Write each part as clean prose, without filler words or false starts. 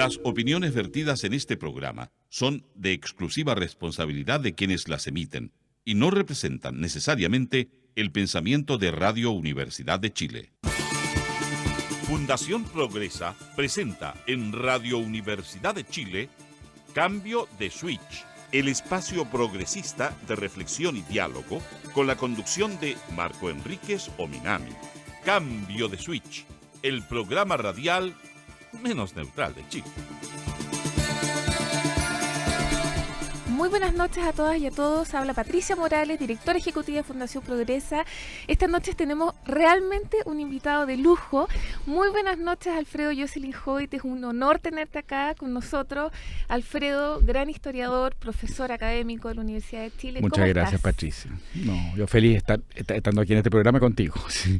Las opiniones vertidas en este programa son de exclusiva responsabilidad de quienes las emiten y no representan necesariamente el pensamiento de Radio Universidad de Chile. Fundación Progresa presenta en Radio Universidad de Chile Cambio de Switch, el espacio progresista de reflexión y diálogo con la conducción de Marco Enríquez Ominami. Cambio de Switch, el programa radial menos neutral de Chile. Muy buenas noches a todas y a todos. Habla Patricia Morales, directora ejecutiva de Fundación Progresa. Esta noche tenemos realmente un invitado de lujo. Muy buenas noches, Alfredo Jocelyn Hoyt. Es un honor tenerte acá con nosotros. Alfredo, gran historiador, profesor académico de la Universidad de Chile. Muchas gracias, Patricia. Yo feliz de estar estando aquí en este programa contigo. Sí.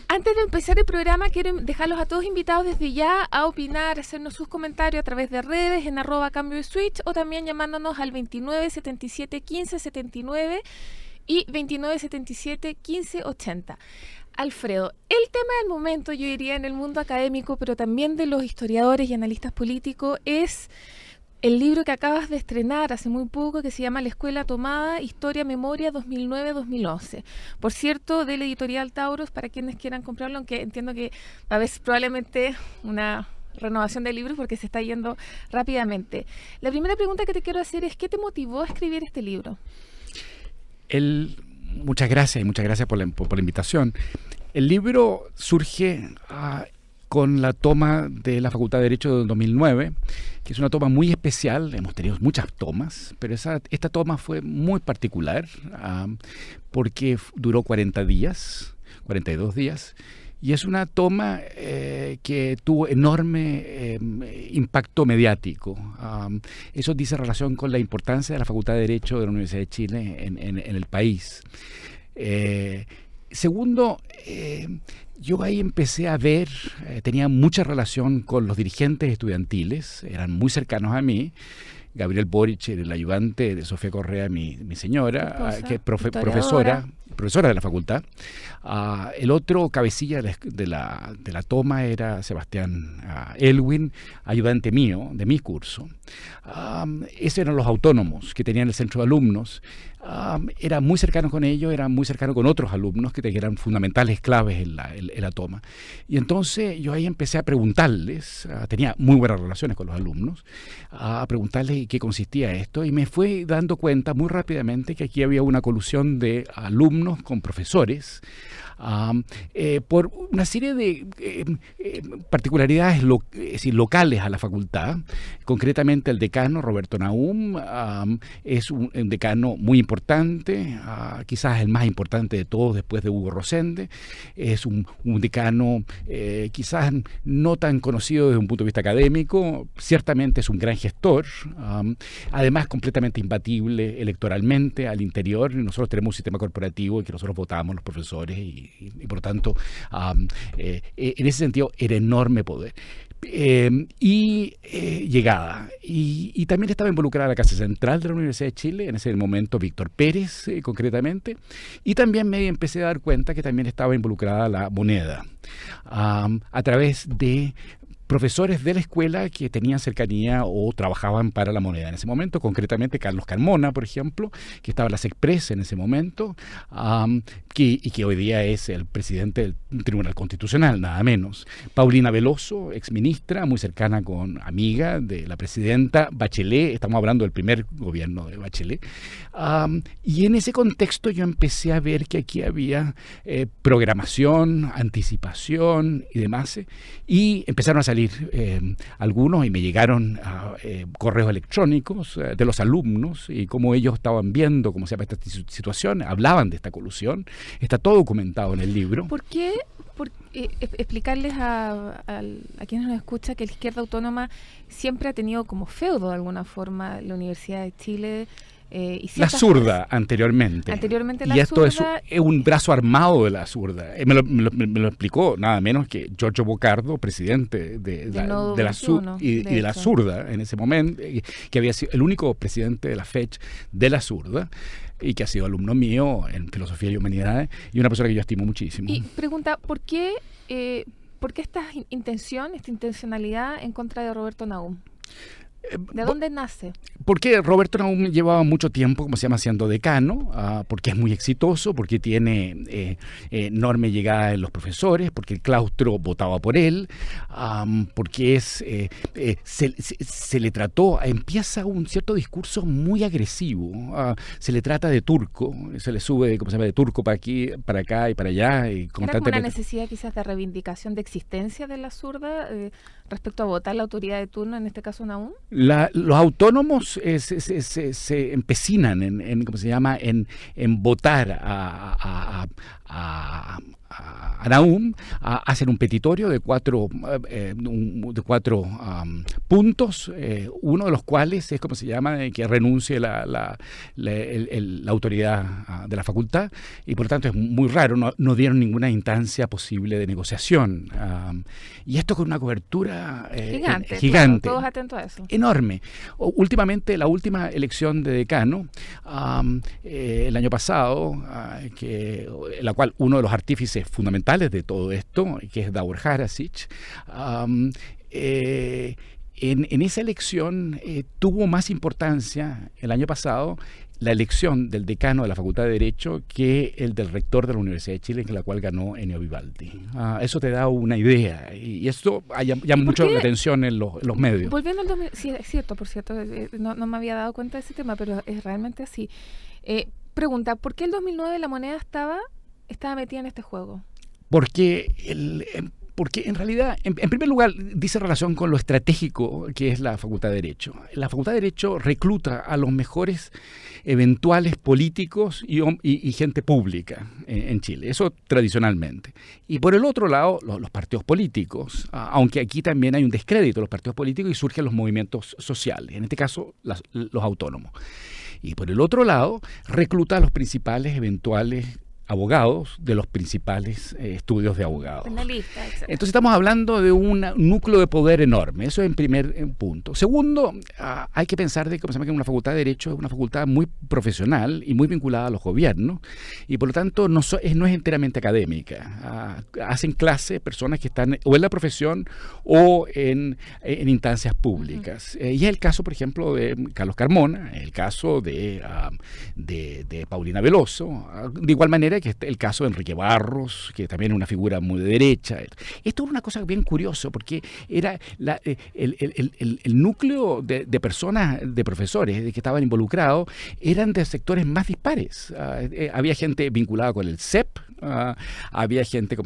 Antes de empezar el programa, quiero dejarlos a todos invitados desde ya a opinar, a hacernos sus comentarios a través de redes en @Cambio de Switch o también llamándonos al 29 77 15 79 y 29 77 15 80. Alfredo, el tema del momento, yo diría, en el mundo académico, pero también de los historiadores y analistas políticos, es el libro que acabas de estrenar hace muy poco, que se llama La Escuela Tomada, Historia, Memoria 2009-2011. Por cierto, de la editorial Tauros, para quienes quieran comprarlo, aunque entiendo que va a haber probablemente una renovación de libros porque se está yendo rápidamente. La primera pregunta que te quiero hacer es, ¿qué te motivó a escribir este libro? Muchas gracias por la invitación. El libro surge con la toma de la Facultad de Derecho del 2009, que es una toma muy especial. Hemos tenido muchas tomas, pero esta toma fue muy particular porque duró 42 días, y es una toma que tuvo enorme impacto mediático. Eso dice relación con la importancia de la Facultad de Derecho de la Universidad de Chile en el país. Segundo, yo ahí empecé a ver, tenía mucha relación con los dirigentes estudiantiles, eran muy cercanos a mí. Gabriel Boric, el ayudante de Sofía Correa, mi señora, que es profesora de la facultad. El otro cabecilla de la toma era Sebastián Elwin, ayudante mío, de mi curso. Esos eran los autónomos que tenían el centro de alumnos. Era muy cercano con ellos, era muy cercano con otros alumnos que eran fundamentales, claves en la toma. Y entonces yo ahí empecé a preguntarles, tenía muy buenas relaciones con los alumnos, a preguntarles qué consistía esto, y me fui dando cuenta muy rápidamente que aquí había una colusión de alumnos con profesores, por una serie de particularidades locales a la facultad. Concretamente el decano Roberto Naum es un decano muy importante, quizás el más importante de todos después de Hugo Rosende. Es un decano quizás no tan conocido desde un punto de vista académico, ciertamente es un gran gestor, además completamente imbatible electoralmente al interior. Nosotros tenemos un sistema corporativo en que nosotros votamos los profesores y por lo tanto en ese sentido era enorme poder. Llegada. Y también estaba involucrada la Casa Central de la Universidad de Chile, en ese momento Víctor Pérez concretamente, y también me empecé a dar cuenta que también estaba involucrada la moneda a través de profesores de la escuela que tenían cercanía o trabajaban para la moneda en ese momento, concretamente Carlos Carmona, por ejemplo, que estaba en la SECPRES en ese momento, que hoy día es el presidente del Tribunal Constitucional, nada menos. Paulina Veloso, exministra, muy cercana amiga de la presidenta Bachelet, estamos hablando del primer gobierno de Bachelet. Y en ese contexto yo empecé a ver que aquí había programación, anticipación y demás, y empezaron a salir algunos, y me llegaron correos electrónicos de los alumnos y cómo ellos estaban viendo cómo se llama esta situación, hablaban de esta colusión. Está todo documentado en el libro. ¿Por qué? Explicarles a quienes nos escuchan que la izquierda autónoma siempre ha tenido como feudo de alguma forma la Universidad de Chile. La zurda anteriormente la y esto zurda, es un brazo armado de la zurda. Me lo explicó nada menos que Giorgio Bocardo, presidente de la zurda en ese momento, que había sido el único presidente de la FECH de la zurda y que ha sido alumno mío en Filosofía y Humanidades y una persona que yo estimo muchísimo. Y pregunta, ¿por qué ¿Por qué esta intencionalidad en contra de Roberto Naum? ¿De dónde nace? Porque Roberto Naum llevaba mucho tiempo, como se llama, siendo decano, porque es muy exitoso, porque tiene enorme llegada en los profesores, porque el claustro votaba por él, porque se le trató, empieza un cierto discurso muy agresivo, se le trata de turco, se le sube, como se llama, de turco para aquí, para acá y para allá. Y ¿Era como una necesidad quizás de reivindicación de existencia de la zurda respecto a votar la autoridad de turno, en este caso Naum? Los autónomos se empecinan en ¿cómo se llama?, en votar a Naum, hacen un petitorio de cuatro puntos, uno de los cuales es, ¿cómo se llama?, que renuncie la autoridad de la facultad, y por lo tanto es muy raro, no dieron ninguna instancia posible de negociación. Y esto con una cobertura gigante. Claro, todos atentos a eso. Enorme. Últimamente, la última elección de decano, el año pasado, en la cual uno de los artífices fundamentales de todo esto, que es Davor Harasic, en esa elección tuvo más importancia el año pasado la elección del decano de la Facultad de Derecho que el del rector de la Universidad de Chile, en la cual ganó Ennio Vivaldi. Eso te da una idea, y esto llama mucho la atención en los medios. Volviendo al 2000, sí, es cierto, por cierto, no me había dado cuenta de ese tema, pero es realmente así. Pregunta, ¿por qué el 2009 la moneda estaba metida en este juego? Porque en realidad, en primer lugar, dice relación con lo estratégico que es la Facultad de Derecho. La Facultad de Derecho recluta a los mejores eventuales políticos y gente pública en Chile, eso tradicionalmente. Y por el otro lado, los partidos políticos, aunque aquí también hay un descrédito de los partidos políticos y surgen los movimientos sociales, en este caso los autónomos. Y por el otro lado, recluta a los principales eventuales abogados de los principales estudios de abogados. Penalistas, etc. Entonces estamos hablando de un núcleo de poder enorme, eso es en primer punto. Segundo, hay que pensar de que una facultad de Derecho es una facultad muy profesional y muy vinculada a los gobiernos, y por lo tanto no es enteramente académica. Hacen clase personas que están o en la profesión o en instancias públicas. Y es el caso, por ejemplo, de Carlos Carmona, el caso de Paulina Veloso, de igual manera que el caso de Enrique Barros, que también es una figura muy de derecha. Esto es una cosa bien curiosa, porque era el núcleo de personas, de profesores que estaban involucrados, eran de sectores más dispares. Había gente vinculada con el CEP, había gente,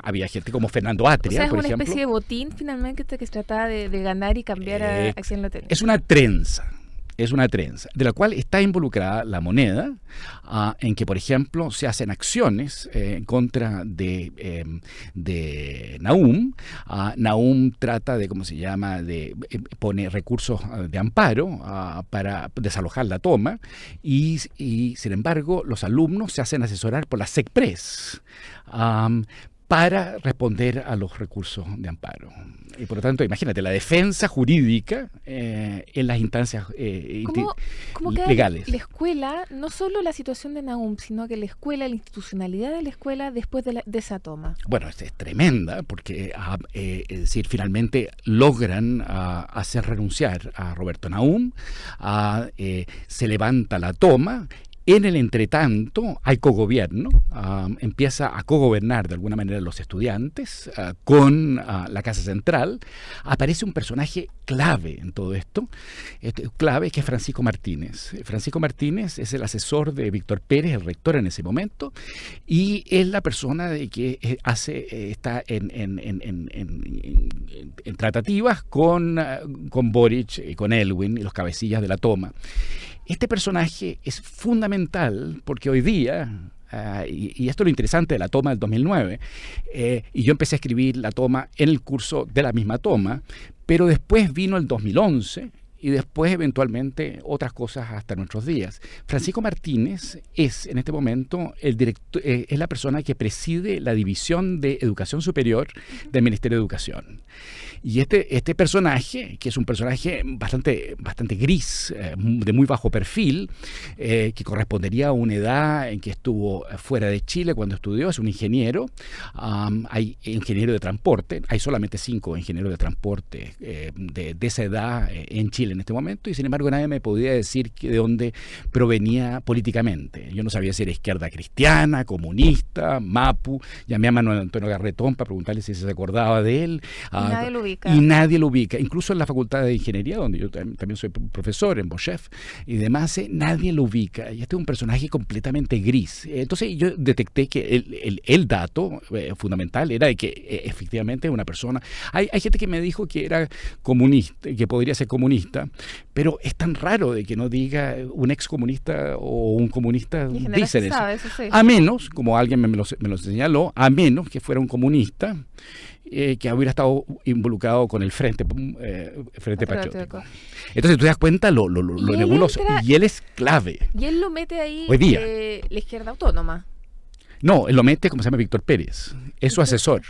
había gente como Fernando Atria, por ejemplo. O sea, es una especie de botín, finalmente, que se trataba de ganar y cambiar a quien lo tenía. Es una trenza, de la cual está involucrada la moneda, en que, por ejemplo, se hacen acciones en contra de Naum. Naum trata de, pone recursos de amparo para desalojar la toma, y sin embargo, los alumnos se hacen asesorar por la SECPRES para responder a los recursos de amparo. Y por lo tanto, imagínate, la defensa jurídica en las instancias legales. La escuela, no solo la situación de Naum, sino que la escuela, la institucionalidad de la escuela después de esa toma. Bueno, es tremenda, porque es decir, finalmente logran hacer renunciar a Roberto Naum, se levanta la toma. En el entretanto, hay cogobierno, empieza a cogobernar de alguna manera los estudiantes con la Casa Central. Aparece un personaje clave en todo esto, clave, que es Francisco Martínez. Francisco Martínez es el asesor de Víctor Pérez, el rector en ese momento, y es la persona que está en tratativas con Boric y con Elwin y los cabecillas de la toma. Este personaje es fundamental porque hoy día, y esto es lo interesante de la toma del 2009, y yo empecé a escribir la toma en el curso de la misma toma, pero después vino el 2011 y después eventualmente otras cosas hasta nuestros días. Francisco Martínez es en este momento el director, es la persona que preside la División de Educación Superior del Ministerio de Educación. Y este personaje, que es un personaje bastante gris, de muy bajo perfil, que correspondería a una edad en que estuvo fuera de Chile cuando estudió, es un ingeniero, hay ingeniero de transporte, hay solamente 5 ingenieros de transporte de esa edad en Chile en este momento, y sin embargo nadie me podía decir de dónde provenía políticamente. Yo no sabía si era izquierda cristiana, comunista, mapu, llamé a Manuel Antonio Garretón para preguntarle si se acordaba de él. Y nadie lo ubica. Incluso en la Facultad de Ingeniería, donde yo también soy profesor, en Bochef y demás, nadie lo ubica. Y este es un personaje completamente gris. Entonces yo detecté que el dato fundamental era de que efectivamente es una persona... Hay gente que me dijo que era comunista, que podría ser comunista, pero es tan raro de que no diga un excomunista o un comunista, dicen eso. Sabe, eso sí. A menos, como alguien me lo señaló, a menos que fuera un comunista que hubiera estado involucrado con el Frente Patriótico. Entonces tú te das cuenta lo nebuloso. Y él es clave. Y él lo mete ahí hoy día. La izquierda autónoma. No, él lo mete, como se llama, Víctor Pérez. Es su asesor.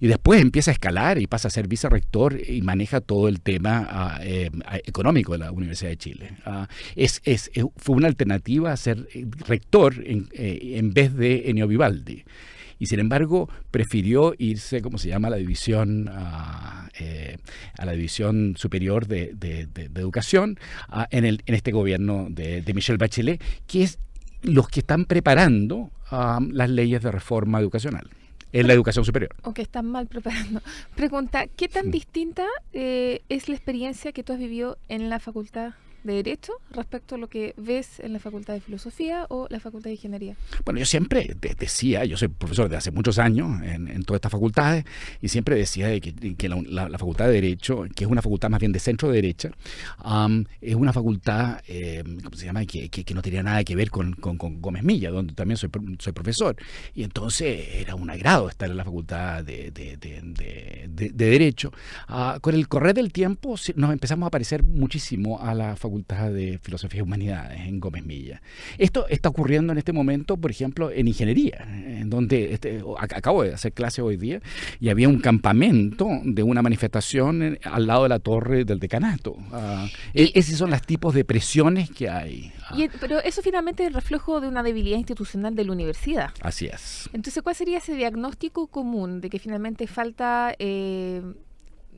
Y después empieza a escalar y pasa a ser vicerrector y maneja todo el tema económico de la Universidad de Chile. Fue una alternativa a ser rector en vez de Ennio Vivaldi. Y sin embargo prefirió irse, ¿cómo se llama?, a la división superior de educación en este gobierno de Michelle Bachelet, que es los que están preparando las leyes de reforma educacional en la educación superior. O que están mal preparando. Pregunta, ¿qué tan distinta es la experiencia que tú has vivido en la Facultad de Derecho respecto a lo que ves en la Facultad de Filosofía o la Facultad de Ingeniería? Bueno, yo siempre decía, yo soy profesor de hace muchos años en todas estas facultades, y siempre decía de que la Facultad de Derecho, que es una facultad más bien de centro derecha, es una facultad, ¿cómo se llama?, que no tenía nada que ver con Gómez Milla, donde también soy profesor. Y entonces era un agrado estar en la Facultad de Derecho. Con el correr del tiempo nos empezamos a parecer muchísimo a la Facultad de Filosofía y Humanidades en Gómez Milla. Esto está ocurriendo en este momento, por ejemplo, en Ingeniería, en donde acabo de hacer clase hoy día y había un campamento de una manifestación al lado de la torre del decanato. Esos son los tipos de presiones que hay. Pero eso finalmente es el reflejo de una debilidad institucional de la universidad. Así es. Entonces, ¿cuál sería ese diagnóstico común de que finalmente falta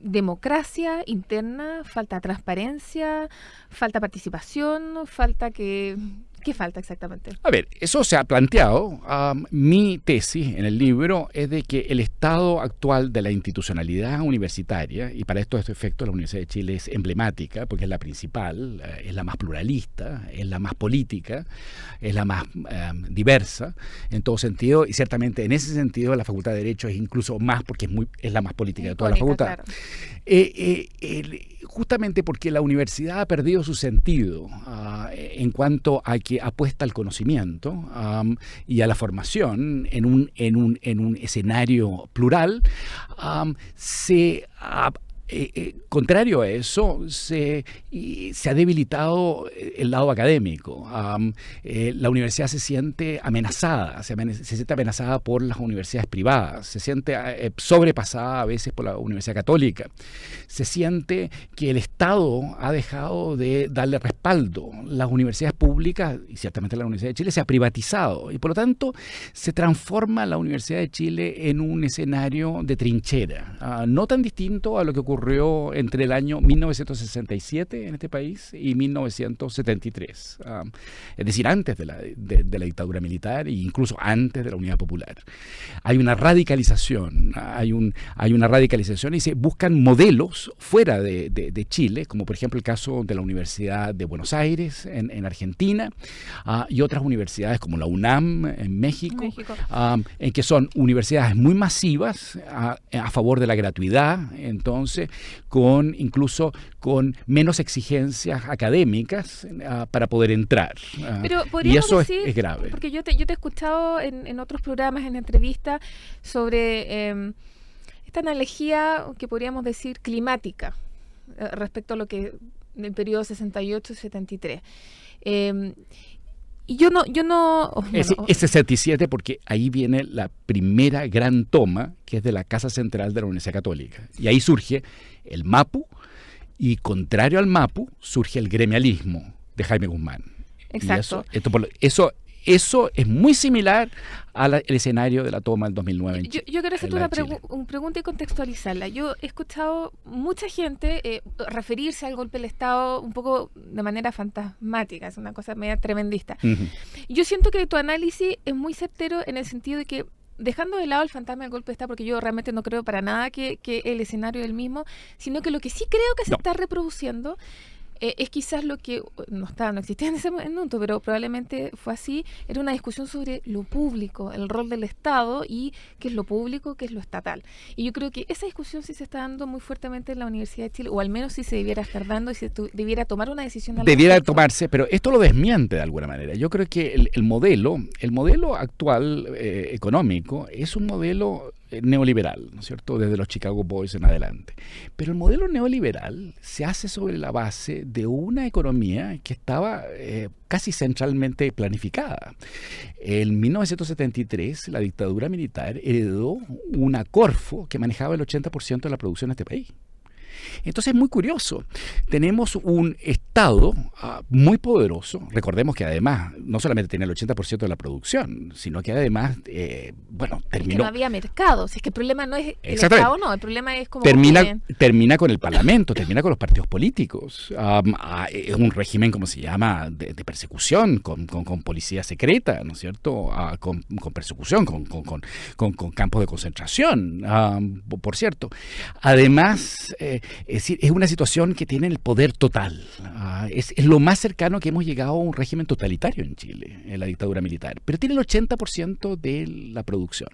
democracia interna, falta transparencia, falta participación, falta que... ¿Qué falta exactamente? A ver, eso se ha planteado. Mi tesis en el libro es de que el estado actual de la institucionalidad universitaria, y para estos efectos la Universidad de Chile es emblemática, porque es la principal, es la más pluralista, es la más política, es la más diversa en todo sentido, y ciertamente en ese sentido la Facultad de Derecho es incluso más, porque es la más política de toda la facultad. Claro. Justamente porque la universidad ha perdido su sentido en cuanto a que apuesta al conocimiento y a la formación en un escenario plural, contrario a eso, se ha debilitado el lado académico. La universidad se siente amenazada, se siente amenazada por las universidades privadas, se siente sobrepasada a veces por la Universidad Católica, se siente que el Estado ha dejado de darle respaldo. Las universidades públicas, y ciertamente la Universidad de Chile, se ha privatizado, y por lo tanto se transforma la Universidad de Chile en un escenario de trinchera, no tan distinto a lo que ocurrió entre el año 1967 en este país y 1973, es decir, antes de la dictadura militar e incluso antes de la Unidad Popular. Hay una radicalización, y se buscan modelos fuera de Chile, como por ejemplo el caso de la Universidad de Buenos Aires en Argentina, y otras universidades como la UNAM en México. En que son universidades muy masivas a favor de la gratuidad, entonces incluso con menos exigencias académicas para poder entrar. Pero y eso decir, es grave. Porque yo te he escuchado en otros programas, en entrevistas, sobre esta analogía que podríamos decir climática respecto a lo que del periodo 68-73. Y yo no Es 67 porque ahí viene la primera gran toma, que es de la Casa Central de la Universidad Católica. Y ahí surge el MAPU, y contrario al MAPU, surge el gremialismo de Jaime Guzmán. Exacto. Y eso es muy similar al escenario de la toma del 2009 Yo quiero hacerte una pregunta y contextualizarla. Yo he escuchado mucha gente referirse al golpe del Estado un poco de manera fantasmática, es una cosa media tremendista. Uh-huh. Yo siento que tu análisis es muy certero en el sentido de que, dejando de lado el fantasma del golpe de Estado, porque yo realmente no creo para nada que el escenario es el mismo, sino que lo que sí creo que se está reproduciendo es quizás lo que no existía en ese momento, pero probablemente fue así, era una discusión sobre lo público, el rol del Estado y qué es lo público, qué es lo estatal. Y yo creo que esa discusión sí se está dando muy fuertemente en la Universidad de Chile, o al menos sí se debiera estar dando y se debiera tomar una decisión. Debiera tomarse, pero esto lo desmiente de alguna manera. Yo creo que el modelo actual económico es un modelo neoliberal, ¿no es cierto?, desde los Chicago Boys en adelante. Pero el modelo neoliberal se hace sobre la base de una economía que estaba casi centralmente planificada. En 1973, la dictadura militar heredó una Corfo que manejaba el 80% de la producción de este país. Entonces es muy curioso. Tenemos un Estado muy poderoso. Recordemos que además no solamente tenía el 80% de la producción, sino que además, terminó... Es que no había mercado. Si es que el problema no es el Estado, no. El problema es cómo termina con el Parlamento, termina con los partidos políticos. Es un régimen, como se llama, de persecución, con policía secreta, ¿no es cierto? Con persecución, con campos de concentración, por cierto. Además... es decir, es una situación que tiene el poder total. Es lo más cercano que hemos llegado a un régimen totalitario en Chile, en la dictadura militar. Pero tiene el 80% de la producción.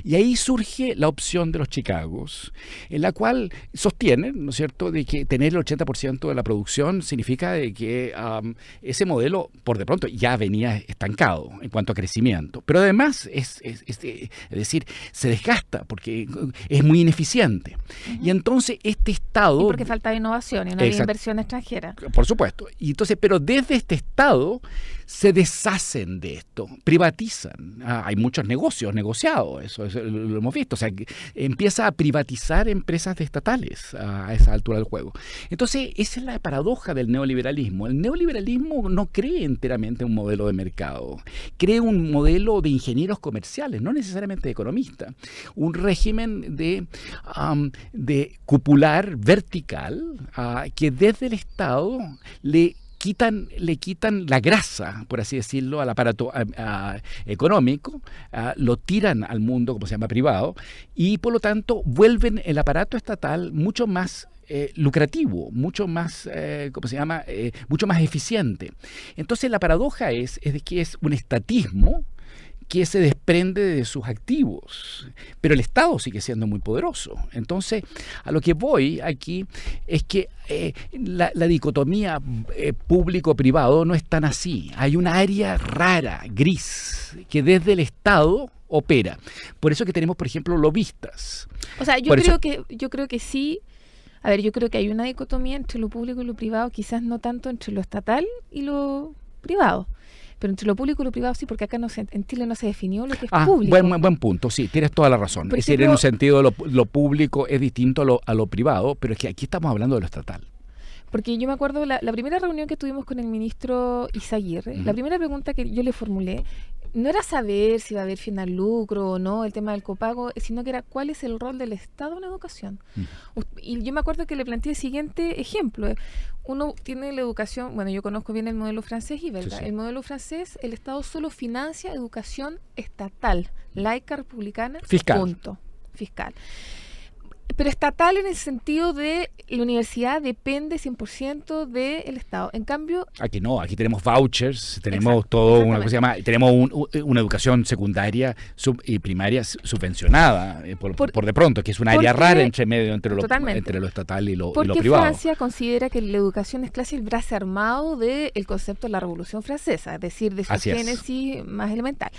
Y ahí surge la opción de los Chicagos, en la cual sostienen, ¿no es cierto?, de que tener el 80% de la producción significa de que ese modelo, por de pronto, ya venía estancado en cuanto a crecimiento. Pero además, es decir, se desgasta porque es muy ineficiente. Uh-huh. Y entonces este Estado... Y porque falta innovación y no había inversión extranjera. Por supuesto. Y entonces, pero desde este Estado se deshacen de esto, privatizan. Hay muchos negocios negociados, eso lo hemos visto. O sea, empieza a privatizar empresas estatales a esa altura del juego. Entonces, esa es la paradoja del neoliberalismo. El neoliberalismo no cree enteramente un modelo de mercado, cree un modelo de ingenieros comerciales, no necesariamente de economistas. Un régimen de cupular vertical que desde el Estado le quitan la grasa, por así decirlo, al aparato económico, lo tiran al mundo, como se llama, privado, y por lo tanto vuelven el aparato estatal mucho más lucrativo, mucho más, mucho más eficiente. Entonces la paradoja es de que es un estatismo que se desprende de sus activos, pero el Estado sigue siendo muy poderoso. Entonces, a lo que voy aquí es que la dicotomía público-privado no es tan así. Hay una área rara, gris, que desde el Estado opera. Por eso que tenemos, por ejemplo, lobistas. O sea, yo creo que sí. A ver, yo creo que hay una dicotomía entre lo público y lo privado, quizás no tanto entre lo estatal y lo privado. Pero entre lo público y lo privado sí, porque acá en Chile no se definió lo que es público. Buen punto, sí, tienes toda la razón. Es decir, en un sentido lo público es distinto a lo privado, pero es que aquí estamos hablando de lo estatal. Porque yo me acuerdo la primera reunión que tuvimos con el ministro Izaguirre, la primera pregunta que yo le formulé no era saber si va a haber fin al lucro o no, el tema del copago, sino que era cuál es el rol del Estado en la educación. Y yo me acuerdo que le planteé el siguiente ejemplo. Uno tiene la educación, bueno, yo conozco bien el modelo francés y belga. Sí. El modelo francés, el Estado solo financia educación estatal, laica, republicana, fiscal. Punto. Fiscal. Pero estatal en el sentido de la universidad depende 100% del Estado. En cambio... Aquí no, aquí tenemos vouchers, tenemos todo una cosa que se llama, tenemos una educación secundaria y primaria subvencionada, por de pronto, que es un área rara entre medio entre lo estatal y lo privado. Porque Francia considera que la educación es casi el brazo armado del concepto de la Revolución Francesa, es decir, de su génesis más elemental.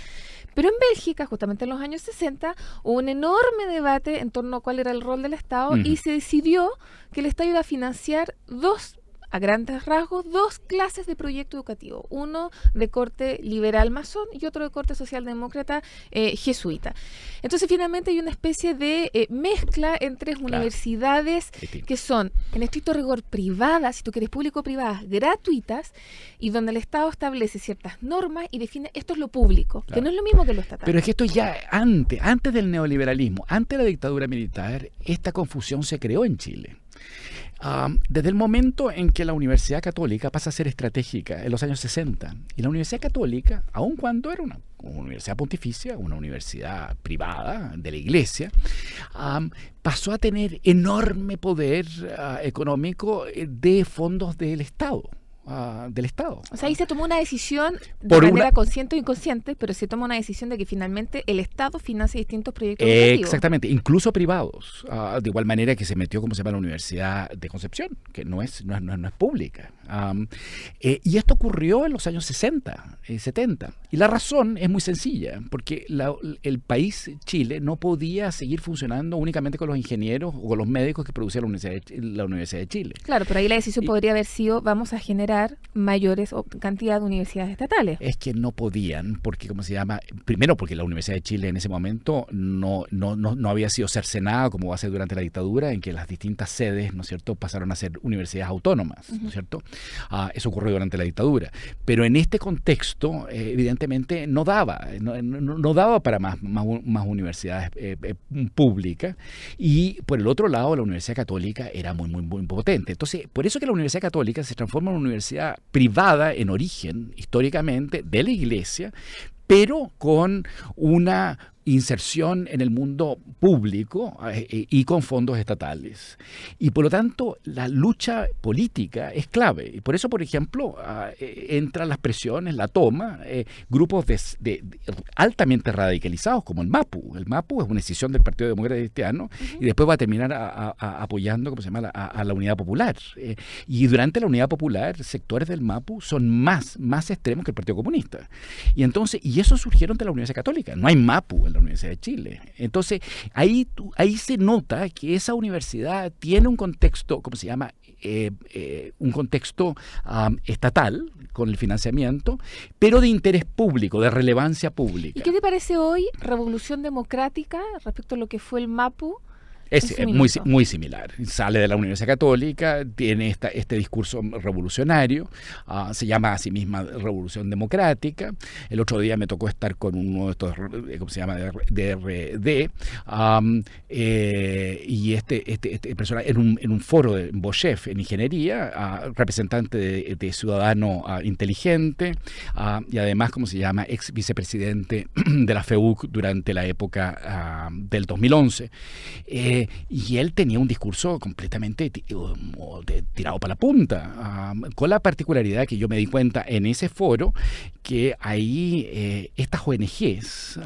Pero en Bélgica, justamente en los años 60, hubo un enorme debate en torno a cuál era el rol del Estado y se decidió que el Estado iba a financiar dos a grandes rasgos, dos clases de proyecto educativo, uno de corte liberal masón y otro de corte socialdemócrata jesuita. Entonces finalmente hay una especie de mezcla entre universidades que son en estricto rigor privadas, si tú quieres público-privadas, gratuitas, y donde el Estado establece ciertas normas y define esto es lo público, que no es lo mismo que lo estatal. Pero es que esto ya antes del neoliberalismo, antes de la dictadura militar, esta confusión se creó en Chile. Desde el momento en que la Universidad Católica pasa a ser estratégica en los años 60, y la Universidad Católica, aun cuando era una universidad pontificia, una universidad privada de la Iglesia, pasó a tener enorme poder económico de fondos del Estado. O sea, ahí se tomó una decisión de manera consciente o inconsciente, pero se toma una decisión de que finalmente el Estado financia distintos proyectos educativos. Exactamente, incluso privados. De igual manera que se metió, como se llama, la Universidad de Concepción, que no es pública. Y esto ocurrió en los años 60, 70. Y la razón es muy sencilla, porque el país, Chile, no podía seguir funcionando únicamente con los ingenieros o con los médicos que producía la Universidad de Chile. Claro, pero ahí la decisión podría haber sido, vamos a generar mayores cantidad de universidades estatales. Es que no podían, porque ¿cómo se llama? Primero porque la Universidad de Chile en ese momento no había sido cercenada como va a ser durante la dictadura, en que las distintas sedes, ¿no es cierto?, pasaron a ser universidades autónomas, ¿no es cierto? Eso ocurrió durante la dictadura. Pero en este contexto, evidentemente, no daba para más universidades públicas, y por el otro lado, la Universidad Católica era muy potente. Entonces, por eso que la Universidad Católica se transforma en una universidad privada en origen, históricamente, de la Iglesia, pero con una inserción en el mundo público y con fondos estatales. Y por lo tanto, la lucha política es clave. Y por eso, por ejemplo, entran las presiones, la toma, grupos de altamente radicalizados como el MAPU. El MAPU es una escisión del Partido Demócrata Cristiano y después va a terminar apoyando, ¿cómo se llama?, a la Unidad Popular. Y durante la Unidad Popular, sectores del MAPU son más extremos que el Partido Comunista. Y eso surgieron de la Universidad Católica. No hay MAPU en la Universidad de Chile. Entonces, ahí se nota que esa universidad tiene un contexto, ¿cómo se llama?, un contexto estatal con el financiamiento, pero de interés público, de relevancia pública. ¿Y qué te parece hoy Revolución Democrática respecto a lo que fue el MAPU? Es muy similar. Sale de la Universidad Católica, tiene este discurso revolucionario, se llama a sí misma Revolución Democrática. El otro día me tocó estar con uno de estos, ¿cómo se llama?, DRD, y este personaje en un foro de Bochef en ingeniería, representante de ciudadano inteligente, y además, ¿cómo se llama?, ex vicepresidente de la FEUC durante la época del 2011. Y él tenía un discurso completamente tirado para la punta, con la particularidad que yo me di cuenta en ese foro que ahí estas ONGs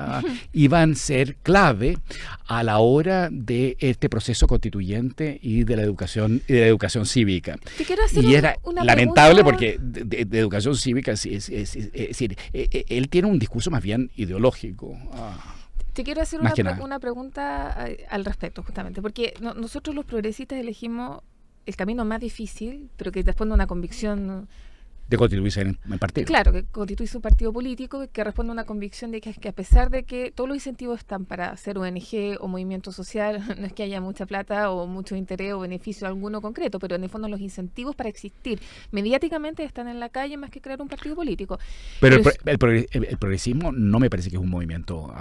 iban a ser clave a la hora de este proceso constituyente y de la educación cívica. Te quiero hacer una lamentable pregunta. porque de educación cívica es decir, él tiene un discurso más bien ideológico. Te quiero hacer una pregunta al respecto, justamente, porque nosotros los progresistas elegimos el camino más difícil, pero que responde a una convicción de constituirse en partido. Claro, que constituirse un partido político que responde a una convicción de que a pesar de que todos los incentivos están para hacer ONG o movimiento social, no es que haya mucha plata o mucho interés o beneficio alguno concreto, pero en el fondo los incentivos para existir mediáticamente están en la calle más que crear un partido político. Pero el progresismo no me parece que es un movimiento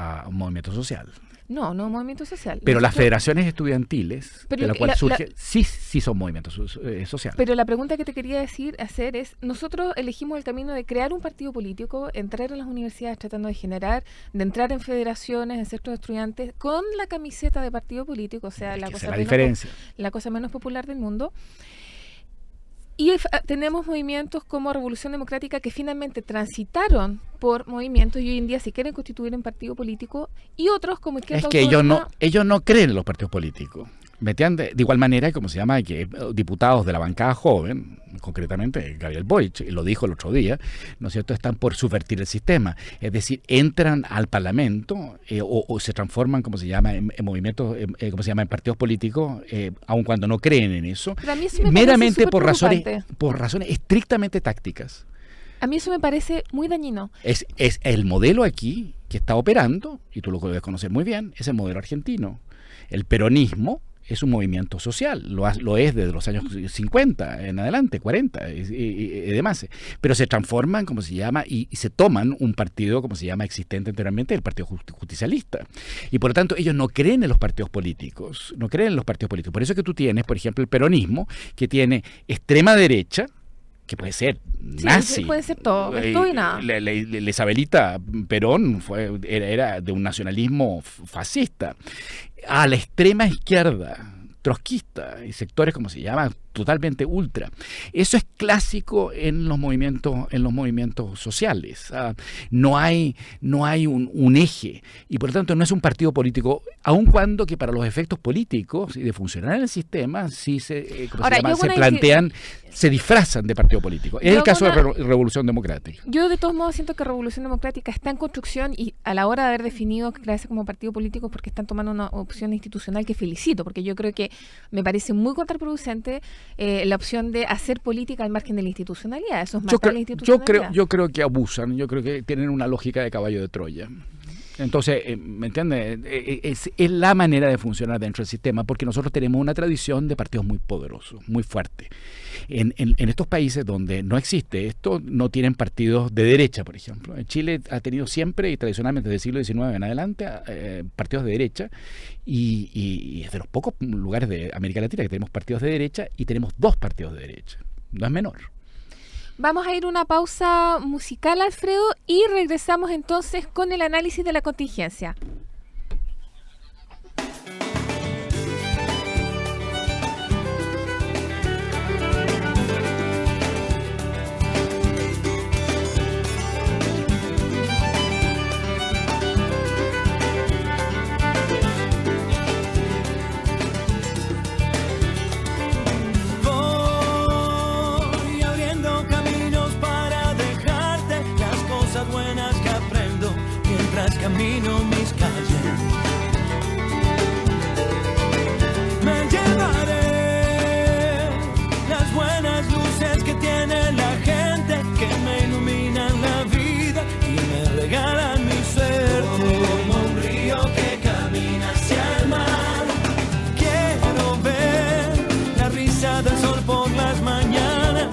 social. No es un movimiento social. Pero las federaciones estudiantiles, de la cual surge, sí son movimientos sociales. Pero la pregunta que te quería hacer es, nosotros elegimos el camino de crear un partido político, entrar en las universidades tratando de entrar en federaciones, en centros de estudiantes, con la camiseta de partido político, o sea, la cosa menos popular del mundo. Y tenemos movimientos como Revolución Democrática que finalmente transitaron por movimientos y hoy en día se quieren constituir en partido político, y otros como Izquierda Autónoma. Es que ellos no creen en los partidos políticos. ¿Me entiendes? De igual manera, como se llama, que diputados de la bancada joven, concretamente Gabriel Boric, lo dijo el otro día, ¿no es cierto?, están por subvertir el sistema. Es decir, entran al Parlamento o se transforman, como se llama, en movimientos, como se llama, en partidos políticos, aun cuando no creen en eso, meramente por razones estrictamente tácticas. A mí eso me parece muy dañino. Es el modelo aquí que está operando, y tú lo debes conocer muy bien, es el modelo argentino. El peronismo es un movimiento social, lo es desde los años 50 en adelante, 40 y demás, pero se transforman, como se llama, y se toman un partido, como se llama, existente anteriormente, el Partido Justicialista. Y por lo tanto ellos no creen en los partidos políticos, Por eso es que tú tienes, por ejemplo, el peronismo, que tiene extrema derecha, que puede ser nazi. Sí, puede ser todo y nada. La Isabelita Perón era de un nacionalismo fascista. A la extrema izquierda, trotskista, y sectores, como se llama, totalmente ultra. Eso es clásico en los movimientos sociales. No hay un eje, y por lo tanto no es un partido político, aun cuando que para los efectos políticos y de funcionar en el sistema sí se plantean, se disfrazan de partido político. Es el caso de Revolución Democrática. Yo de todos modos siento que Revolución Democrática está en construcción, y a la hora de haber definido crearse como partido político, porque están tomando una opción institucional que felicito, porque yo creo que me parece muy contraproducente la opción de hacer política al margen de la institucionalidad. Eso es matar la institucionalidad. Yo creo que abusan, yo creo que tienen una lógica de caballo de Troya. Entonces, ¿me entiendes? Es la manera de funcionar dentro del sistema, porque nosotros tenemos una tradición de partidos muy poderosos, muy fuertes. En estos países donde no existe esto, no tienen partidos de derecha, por ejemplo. En Chile ha tenido siempre y tradicionalmente desde el siglo XIX en adelante partidos de derecha, y es de los pocos lugares de América Latina que tenemos partidos de derecha, y tenemos 2 partidos de derecha. No es menor. Vamos a ir a una pausa musical, Alfredo, y regresamos entonces con el análisis de la contingencia. Camino mis calles, me llevaré las buenas luces que tiene la gente, que me iluminan la vida y me regalan mi suerte. Como un río que camina hacia el mar, quiero ver la risa del sol por las mañanas,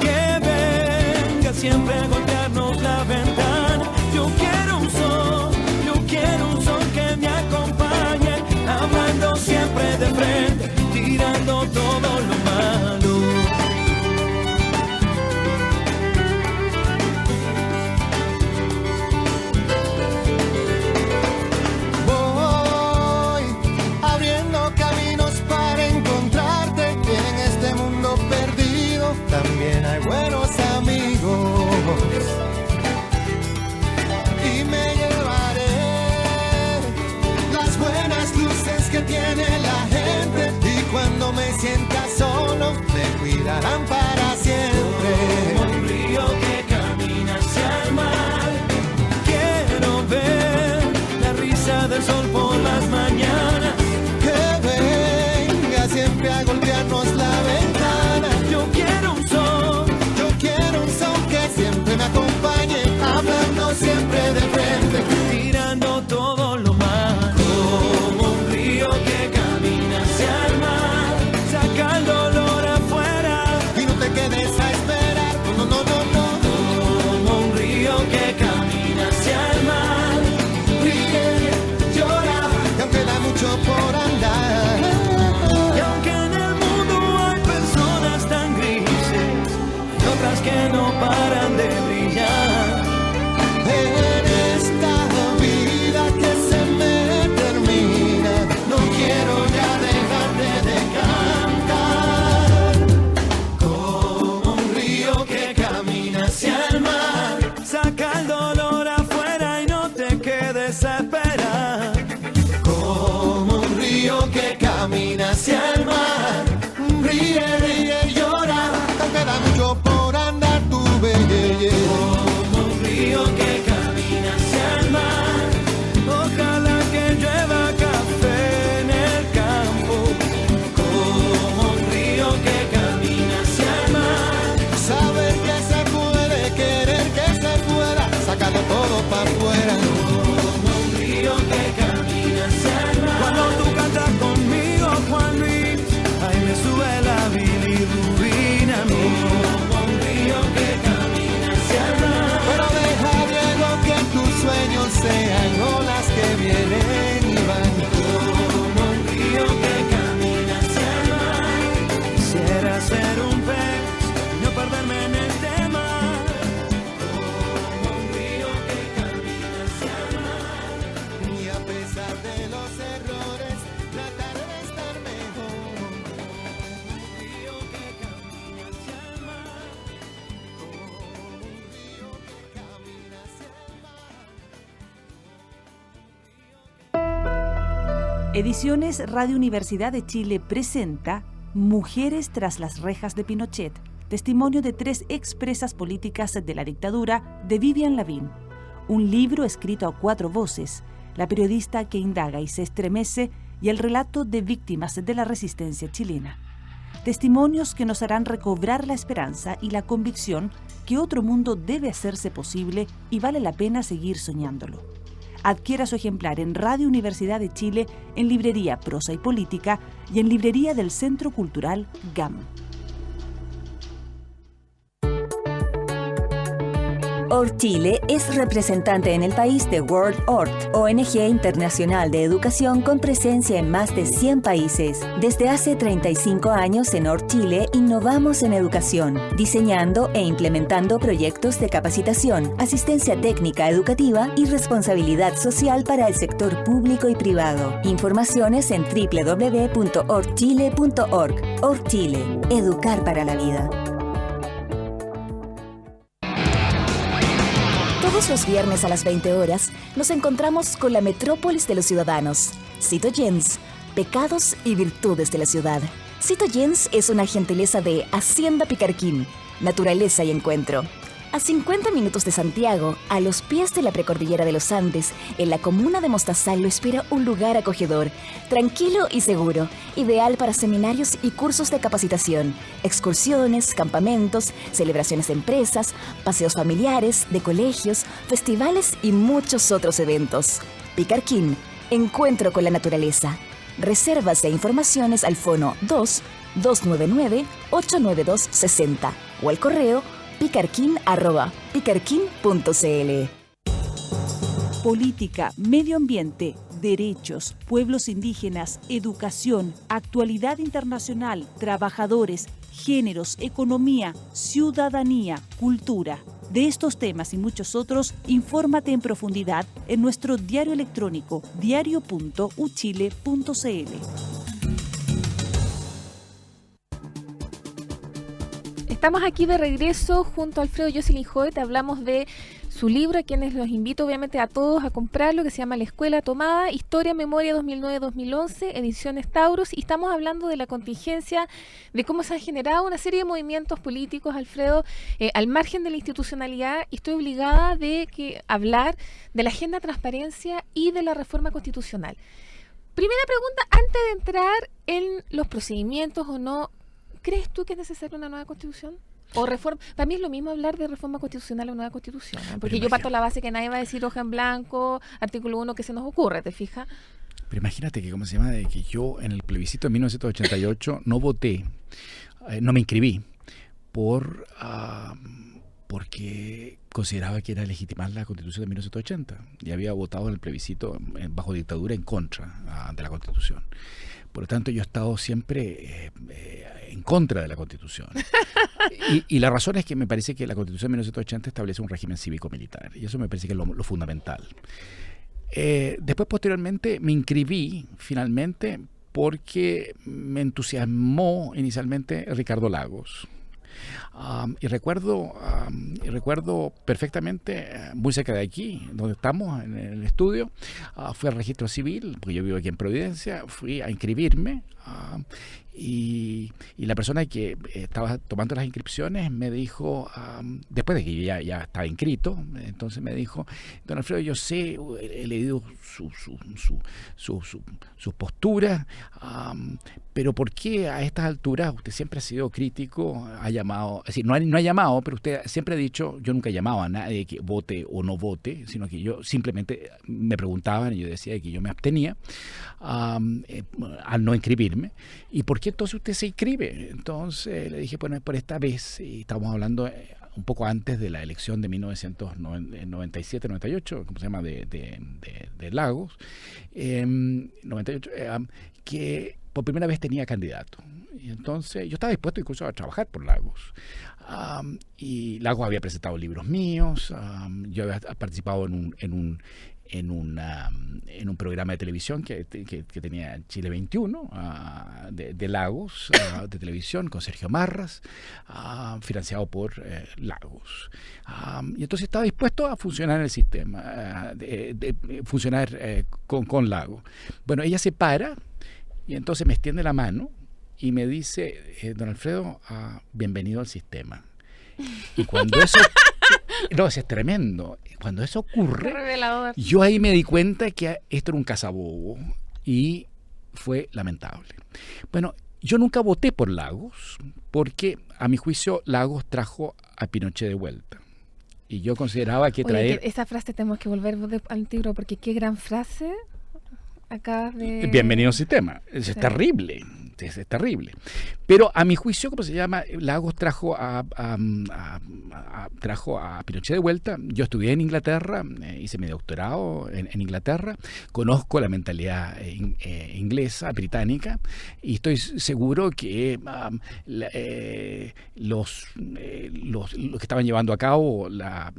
que venga siempre a golpearnos la ventana. Yo quiero un sol, que me acompañe, hablando siempre de frente, tirando todo lo malo. Voy abriendo caminos para encontrarte, en este mundo perdido también hay buenos amigos. Que tiene la gente, y cuando me sienta solo me cuidarán para siempre. Como un río que camina hacia el mar, quiero ver la risa del sol por las mañanas, que venga siempre a golpearnos la ventana. Yo quiero un sol que siempre me acompañe, hablando siempre de frente, tirando todo lo malo. Que camina hacia el mar, saca el dolor afuera y no te quedes a esperar. Ediciones Radio Universidad de Chile presenta Mujeres tras las rejas de Pinochet, testimonio de 3 expresas políticas de la dictadura de Vivian Lavín. Un libro escrito a 4 voces, la periodista que indaga y se estremece y el relato de víctimas de la resistencia chilena. Testimonios que nos harán recobrar la esperanza y la convicción que otro mundo debe hacerse posible y vale la pena seguir soñándolo. Adquiera su ejemplar en Radio Universidad de Chile, en Librería Prosa y Política y en Librería del Centro Cultural GAM. ORT Chile es representante en el país de World ORT, ONG internacional de educación con presencia en más de 100 países. Desde hace 35 años en ORT Chile innovamos en educación, diseñando e implementando proyectos de capacitación, asistencia técnica educativa y responsabilidad social para el sector público y privado. Informaciones en www.ortchile.org. ORT Chile, educar para la vida. Todos los viernes a las 20 horas nos encontramos con la metrópolis de los ciudadanos. Citoyens, pecados y virtudes de la ciudad. Citoyens es una gentileza de Hacienda Picarquín, naturaleza y encuentro. A 50 minutos de Santiago, a los pies de la precordillera de los Andes, en la comuna de Mostazal lo espera un lugar acogedor, tranquilo y seguro, ideal para seminarios y cursos de capacitación, excursiones, campamentos, celebraciones de empresas, paseos familiares, de colegios, festivales y muchos otros eventos. Picarquín, encuentro con la naturaleza. Reservas e informaciones al fono 2-299-892-60 o al correo picarquín@picarquín.cl. Política, medio ambiente, derechos, pueblos indígenas, educación, actualidad internacional, trabajadores, géneros, economía, ciudadanía, cultura. De estos temas y muchos otros, infórmate en profundidad en nuestro diario electrónico diario.uchile.cl. Estamos aquí de regreso junto a Alfredo Jocelyn Hoyt. Hablamos de su libro, a quienes los invito obviamente a todos a comprarlo, que se llama La Escuela Tomada, Historia, Memoria 2009-2011, Ediciones Taurus. Y estamos hablando de la contingencia, de cómo se han generado una serie de movimientos políticos, Alfredo, al margen de la institucionalidad. Y estoy obligada de hablar de la agenda de transparencia y de la reforma constitucional. Primera pregunta, antes de entrar en los procedimientos o no, ¿crees tú que es necesaria una nueva constitución? O reforma. Para mí es lo mismo hablar de reforma constitucional o nueva constitución, ¿eh? Porque yo parto de la base que nadie va a decir hoja en blanco, artículo 1 que se nos ocurre, ¿te fijas? Pero imagínate que, de que yo en el plebiscito de 1988 no voté, no me inscribí porque consideraba que era legitimar la Constitución de 1980 y había votado en el plebiscito bajo dictadura en contra de la Constitución. Por lo tanto, yo he estado siempre en contra de la Constitución. Y la razón es que me parece que la Constitución de 1980 establece un régimen cívico-militar. Y eso me parece que es lo fundamental. Después, posteriormente, me inscribí finalmente porque me entusiasmó inicialmente Ricardo Lagos. Y recuerdo perfectamente, muy cerca de aquí, donde estamos, en el estudio, fui al registro civil, porque yo vivo aquí en Providencia, fui a inscribirme, y la persona que estaba tomando las inscripciones me dijo, después de que yo ya estaba inscrito, entonces me dijo: don Alfredo, yo sé, he leído sus posturas, pero ¿por qué a estas alturas usted siempre ha sido crítico, ha llamado, es decir, no ha llamado, pero usted siempre ha dicho, yo nunca llamaba a nadie que vote o no vote, sino que yo simplemente me preguntaban y yo decía que yo me abstenía al no inscribirme? ¿Y por qué entonces usted se inscribe? Entonces le dije, bueno, por esta vez, y estamos hablando un poco antes de la elección de 1997-98, ¿cómo se llama?, de Lagos, 98, que por primera vez tenía candidato. Y entonces yo estaba dispuesto incluso a trabajar por Lagos. Y Lagos había presentado libros míos, yo había participado en un programa de televisión que tenía Chile 21, de Lagos, de televisión, con Sergio Marras, financiado por Lagos. Y entonces estaba dispuesto a funcionar en el sistema, funcionar con Lagos. Bueno, ella se para y entonces me extiende la mano y me dice, don Alfredo, bienvenido al sistema. Y cuando eso... No, eso es tremendo. Cuando eso ocurre, Revelador. yo ahí me di cuenta que esto era un cazabobo y fue lamentable. Bueno, yo nunca voté por Lagos porque, a mi juicio, Lagos trajo a Pinochet de vuelta. Y yo consideraba que traer... Oye, esa frase tenemos que volver al tiro porque qué gran frase acabas de... Bienvenido al sistema. Es terrible. Es terrible. Pero a mi juicio, ¿cómo se llama? Lagos trajo a Pinochet de vuelta. Yo estudié en Inglaterra, hice mi doctorado en Inglaterra, conozco la mentalidad inglesa, británica, y estoy seguro que los que estaban llevando a cabo la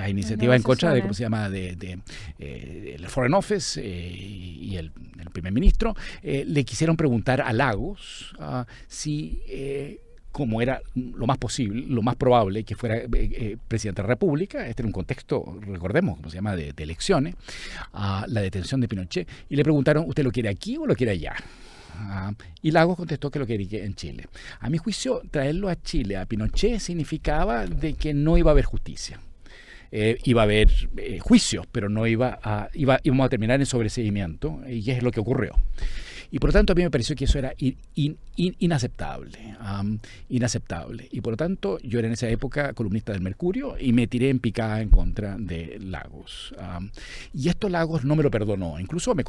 iniciativa en contra de, ¿cómo se llama?, de el Foreign Office y el primer ministro, le quisieron preguntar a Lagos si, como era lo más posible, lo más probable que fuera presidente de la República, este era un contexto, recordemos, ¿cómo se llama?, de elecciones, la detención de Pinochet, y le preguntaron, ¿usted lo quiere aquí o lo quiere allá? Y Lagos contestó que lo quería en Chile. A mi juicio, traerlo a Chile, a Pinochet, significaba de que no iba a haber justicia. Iba a haber juicios, pero no íbamos a terminar en sobreseguimiento, y es lo que ocurrió. Y por lo tanto a mí me pareció que eso era inaceptable, inaceptable. Y por lo tanto yo era en esa época columnista del Mercurio y me tiré en picada en contra de Lagos. Y esto Lagos no me lo perdonó, incluso me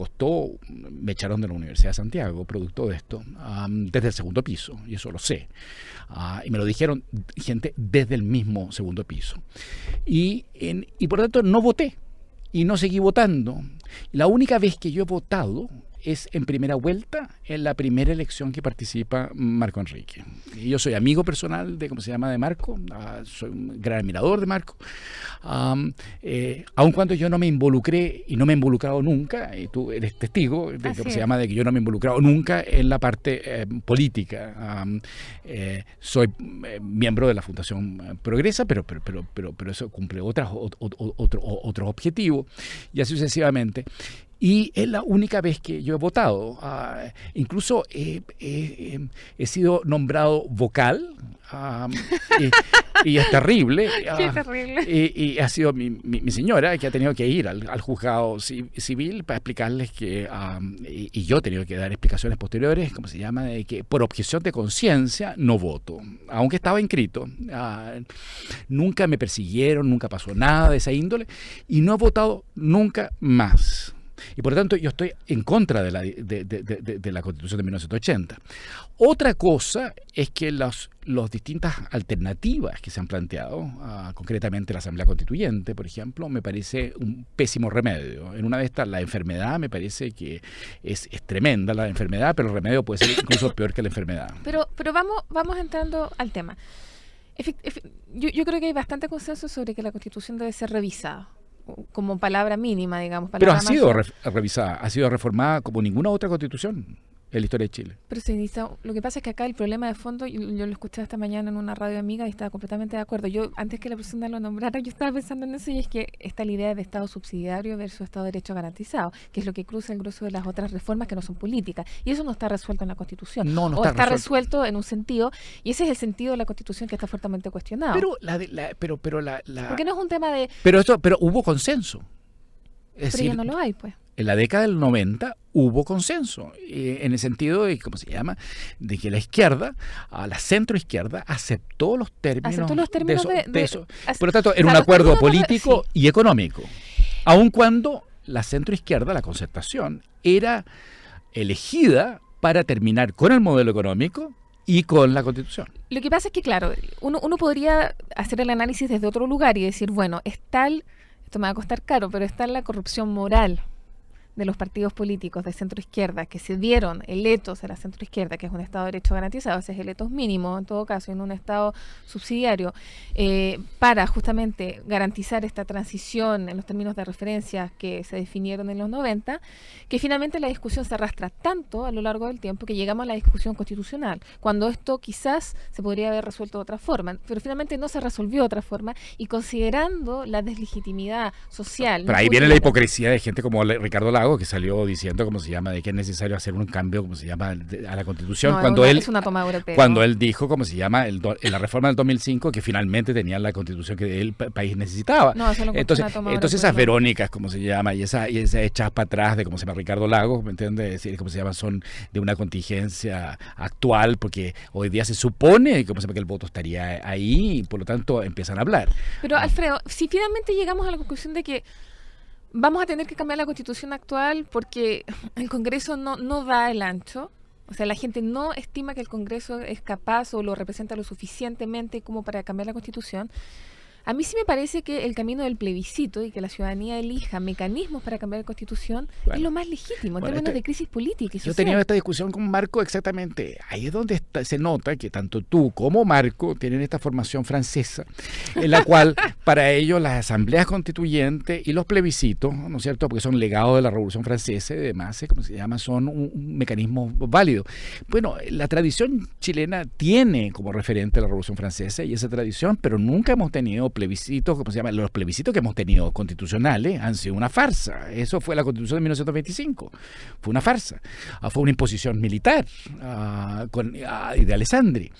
echaron de la Universidad de Santiago, producto de esto, desde el segundo piso, y eso lo sé. Y me lo dijeron gente desde el mismo segundo piso. Y por lo tanto no voté y no seguí votando. La única vez que yo he votado es en primera vuelta, en la primera elección que participa Marco Enrique. Y yo soy amigo personal de, ¿cómo se llama?, de Marco, soy un gran admirador de Marco, aun cuando yo no me involucré y no me he involucrado nunca, y tú eres testigo de, ¿cómo se llama?, de que yo no me he involucrado nunca en la parte política. Soy miembro de la Fundación Progresa, pero eso cumple otros objetivos, y así sucesivamente. Y es la única vez que yo he votado. Incluso he sido nombrado vocal, y es terrible. Qué terrible. Y ha sido mi señora que ha tenido que ir al juzgado civil para explicarles que, y yo he tenido que dar explicaciones posteriores, ¿cómo se llama?, de que por objeción de conciencia no voto, aunque estaba inscrito. Nunca me persiguieron, nunca pasó nada de esa índole, y no he votado nunca más. Y por lo tanto yo estoy en contra de la Constitución de 1980. Otra cosa es que las distintas alternativas que se han planteado, concretamente la Asamblea Constituyente, por ejemplo, me parece un pésimo remedio. En una de estas, la enfermedad me parece que es tremenda la enfermedad, pero el remedio puede ser incluso peor que la enfermedad. Pero vamos entrando al tema. Yo creo que hay bastante consenso sobre que la Constitución debe ser revisada, como palabra mínima, digamos. Pero ha sido revisada, ha sido reformada como ninguna otra constitución en la historia de Chile. Pero se dice, lo que pasa es que acá el problema de fondo, yo lo escuché esta mañana en una radio amiga y estaba completamente de acuerdo. Yo, antes que la persona lo nombrara, yo estaba pensando en eso, y es que está la idea de Estado subsidiario versus Estado de Derecho garantizado, que es lo que cruza el grueso de las otras reformas que no son políticas. Y eso no está resuelto en la Constitución. No está resuelto en un sentido, y ese es el sentido de la Constitución que está fuertemente cuestionado. Pero porque no es un tema de... Pero hubo consenso. Pero ya no lo hay, pues. En la década del 90 hubo consenso, en el sentido de, ¿cómo se llama?, de que la izquierda, la centroizquierda, aceptó los términos de eso. Por lo tanto, era un acuerdo político y económico, aun cuando la centroizquierda, la Concertación, era elegida para terminar con el modelo económico y con la Constitución. Lo que pasa es que, claro, uno podría hacer el análisis desde otro lugar y decir, bueno, esto me va a costar caro, pero está la corrupción moral de los partidos políticos de centro-izquierda que se dieron el etos de la centro-izquierda, que es un Estado de Derecho garantizado, ese es el etos mínimo en todo caso, en un Estado subsidiario, para justamente garantizar esta transición en los términos de referencia que se definieron en los 90, que finalmente la discusión se arrastra tanto a lo largo del tiempo que llegamos a la discusión constitucional, cuando esto quizás se podría haber resuelto de otra forma, pero finalmente no se resolvió de otra forma, y considerando la deslegitimidad social. Pero ahí viene la hipocresía de gente como Ricardo Lagos, que salió diciendo, ¿cómo se llama?, de que es necesario hacer un cambio, ¿cómo se llama?, a la Constitución, No, es una toma europea. Cuando él dijo, ¿cómo se llama?, en la reforma del 2005, que finalmente tenía la Constitución que el país necesitaba. No, eso lo entonces esas europea. Verónicas, ¿cómo se llama?, y esas hechas para atrás de, ¿cómo se llama?, Ricardo Lagos, ¿me entiendes?, es decir, ¿cómo se llama?, son de una contingencia actual, porque hoy día se supone, ¿cómo se llama?, que el voto estaría ahí, y por lo tanto empiezan a hablar. Pero Alfredo, si finalmente llegamos a la conclusión de que vamos a tener que cambiar la Constitución actual porque el Congreso no da el ancho, o sea, la gente no estima que el Congreso es capaz o lo representa lo suficientemente como para cambiar la Constitución, a mí sí me parece que el camino del plebiscito y que la ciudadanía elija mecanismos para cambiar la Constitución es lo más legítimo en términos de crisis política y social. Yo he tenido esta discusión con Marco exactamente. Ahí es donde se nota que tanto tú como Marco tienen esta formación francesa, en la cual para ellos las asambleas constituyentes y los plebiscitos, ¿no es cierto?, porque son legados de la Revolución Francesa y demás, ¿cómo se llama?, son un mecanismo válido. Bueno, la tradición chilena tiene como referente la Revolución Francesa y esa tradición, pero nunca hemos tenido plebiscitos, ¿cómo se llama? Los plebiscitos que hemos tenido constitucionales han sido una farsa. Eso fue la Constitución de 1925. Fue una farsa. Fue una imposición militar de Alessandri.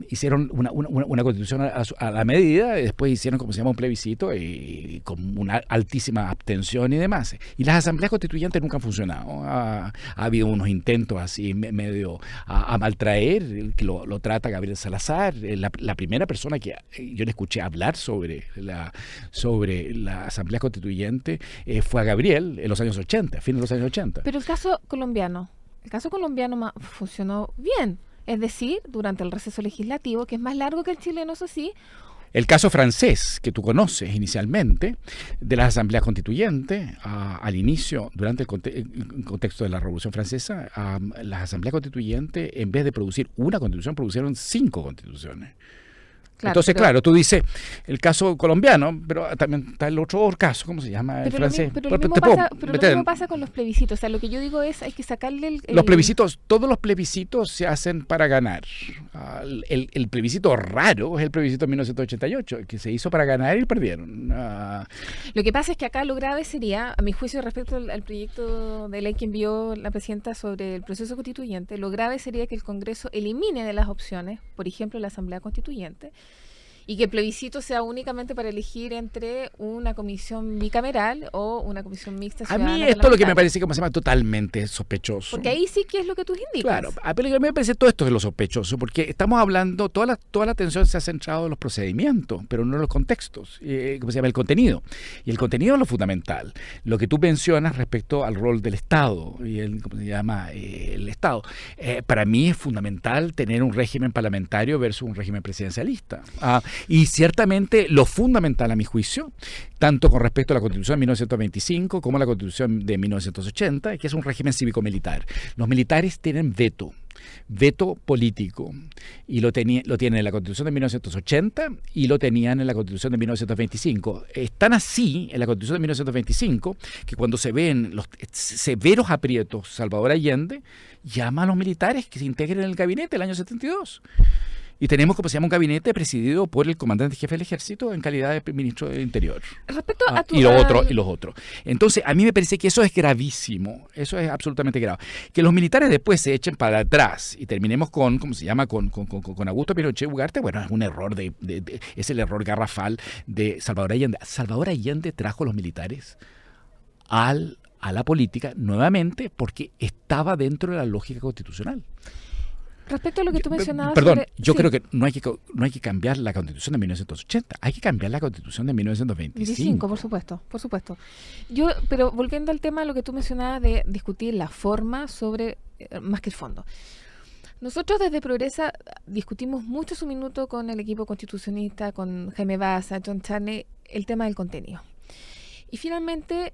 Hicieron una Constitución a la medida y después hicieron, ¿cómo se llama?, un plebiscito y con una altísima abstención y demás. Y las asambleas constituyentes nunca han funcionado. Ha habido unos intentos así medio a maltraer, que lo trata Gabriel Salazar, la primera persona que yo le escuché hablar sobre la Asamblea Constituyente fue a Gabriel en los años 80, a fines de los años 80. Pero el caso colombiano funcionó bien, es decir, durante el receso legislativo, que es más largo que el chileno, eso sí. El caso francés, que tú conoces inicialmente, de las asambleas constituyentes, al inicio, durante el contexto de la Revolución Francesa, las asambleas constituyentes, en vez de producir una constitución, producieron 5 constituciones. Claro, entonces, claro, tú dices el caso colombiano, pero también está el otro caso, ¿cómo se llama? El francés. Pero lo mismo pasa con los plebiscitos. O sea, lo que yo digo es, hay que sacarle los plebiscitos, todos los plebiscitos se hacen para ganar. El plebiscito raro es el plebiscito de 1988, que se hizo para ganar y perdieron. Lo que pasa es que acá lo grave sería, a mi juicio, respecto al proyecto de ley que envió la presidenta sobre el proceso constituyente, lo grave sería que el Congreso elimine de las opciones, por ejemplo, la Asamblea Constituyente, y que el plebiscito sea únicamente para elegir entre una comisión bicameral o una comisión mixta ciudadana. A mí esto es lo que me parece, como se llama, totalmente sospechoso. Porque ahí sí que es lo que tú indicas. Claro, pero a mí me parece todo esto es lo sospechoso, porque estamos hablando, toda la atención se ha centrado en los procedimientos, pero no en los contextos, ¿cómo se llama? El contenido. Y el contenido es lo fundamental. Lo que tú mencionas respecto al rol del Estado, y ¿cómo se llama? El Estado. Para mí es fundamental tener un régimen parlamentario versus un régimen presidencialista. Y ciertamente lo fundamental, a mi juicio, tanto con respecto a la Constitución de 1925 como a la Constitución de 1980, que es un régimen cívico-militar. Los militares tienen veto político, y lo tienen en la Constitución de 1980 y lo tenían en la Constitución de 1925. Están así en la Constitución de 1925 que cuando se ven los severos aprietos, Salvador Allende llama a los militares que se integren en el gabinete el año 72. Y tenemos, como se llama, un gabinete presidido por el comandante jefe del ejército en calidad de ministro del Interior. Respecto a y los otros. Entonces, a mí me parece que eso es gravísimo. Eso es absolutamente grave. Que los militares después se echen para atrás y terminemos con, ¿cómo se llama?, con Augusto Pinochet Ugarte. Bueno, es un error es el error garrafal de Salvador Allende. Salvador Allende trajo a los militares a la política nuevamente porque estaba dentro de la lógica constitucional. Respecto a lo que tú mencionabas... Yo creo que no hay que cambiar la Constitución de 1980, hay que cambiar la Constitución de 1925. Por supuesto. Pero volviendo al tema de lo que tú mencionabas de discutir la forma sobre más que el fondo. Nosotros desde Progresa discutimos mucho su minuto con el equipo constitucionista, con Jaime Baza, John Charney, el tema del contenido. Y finalmente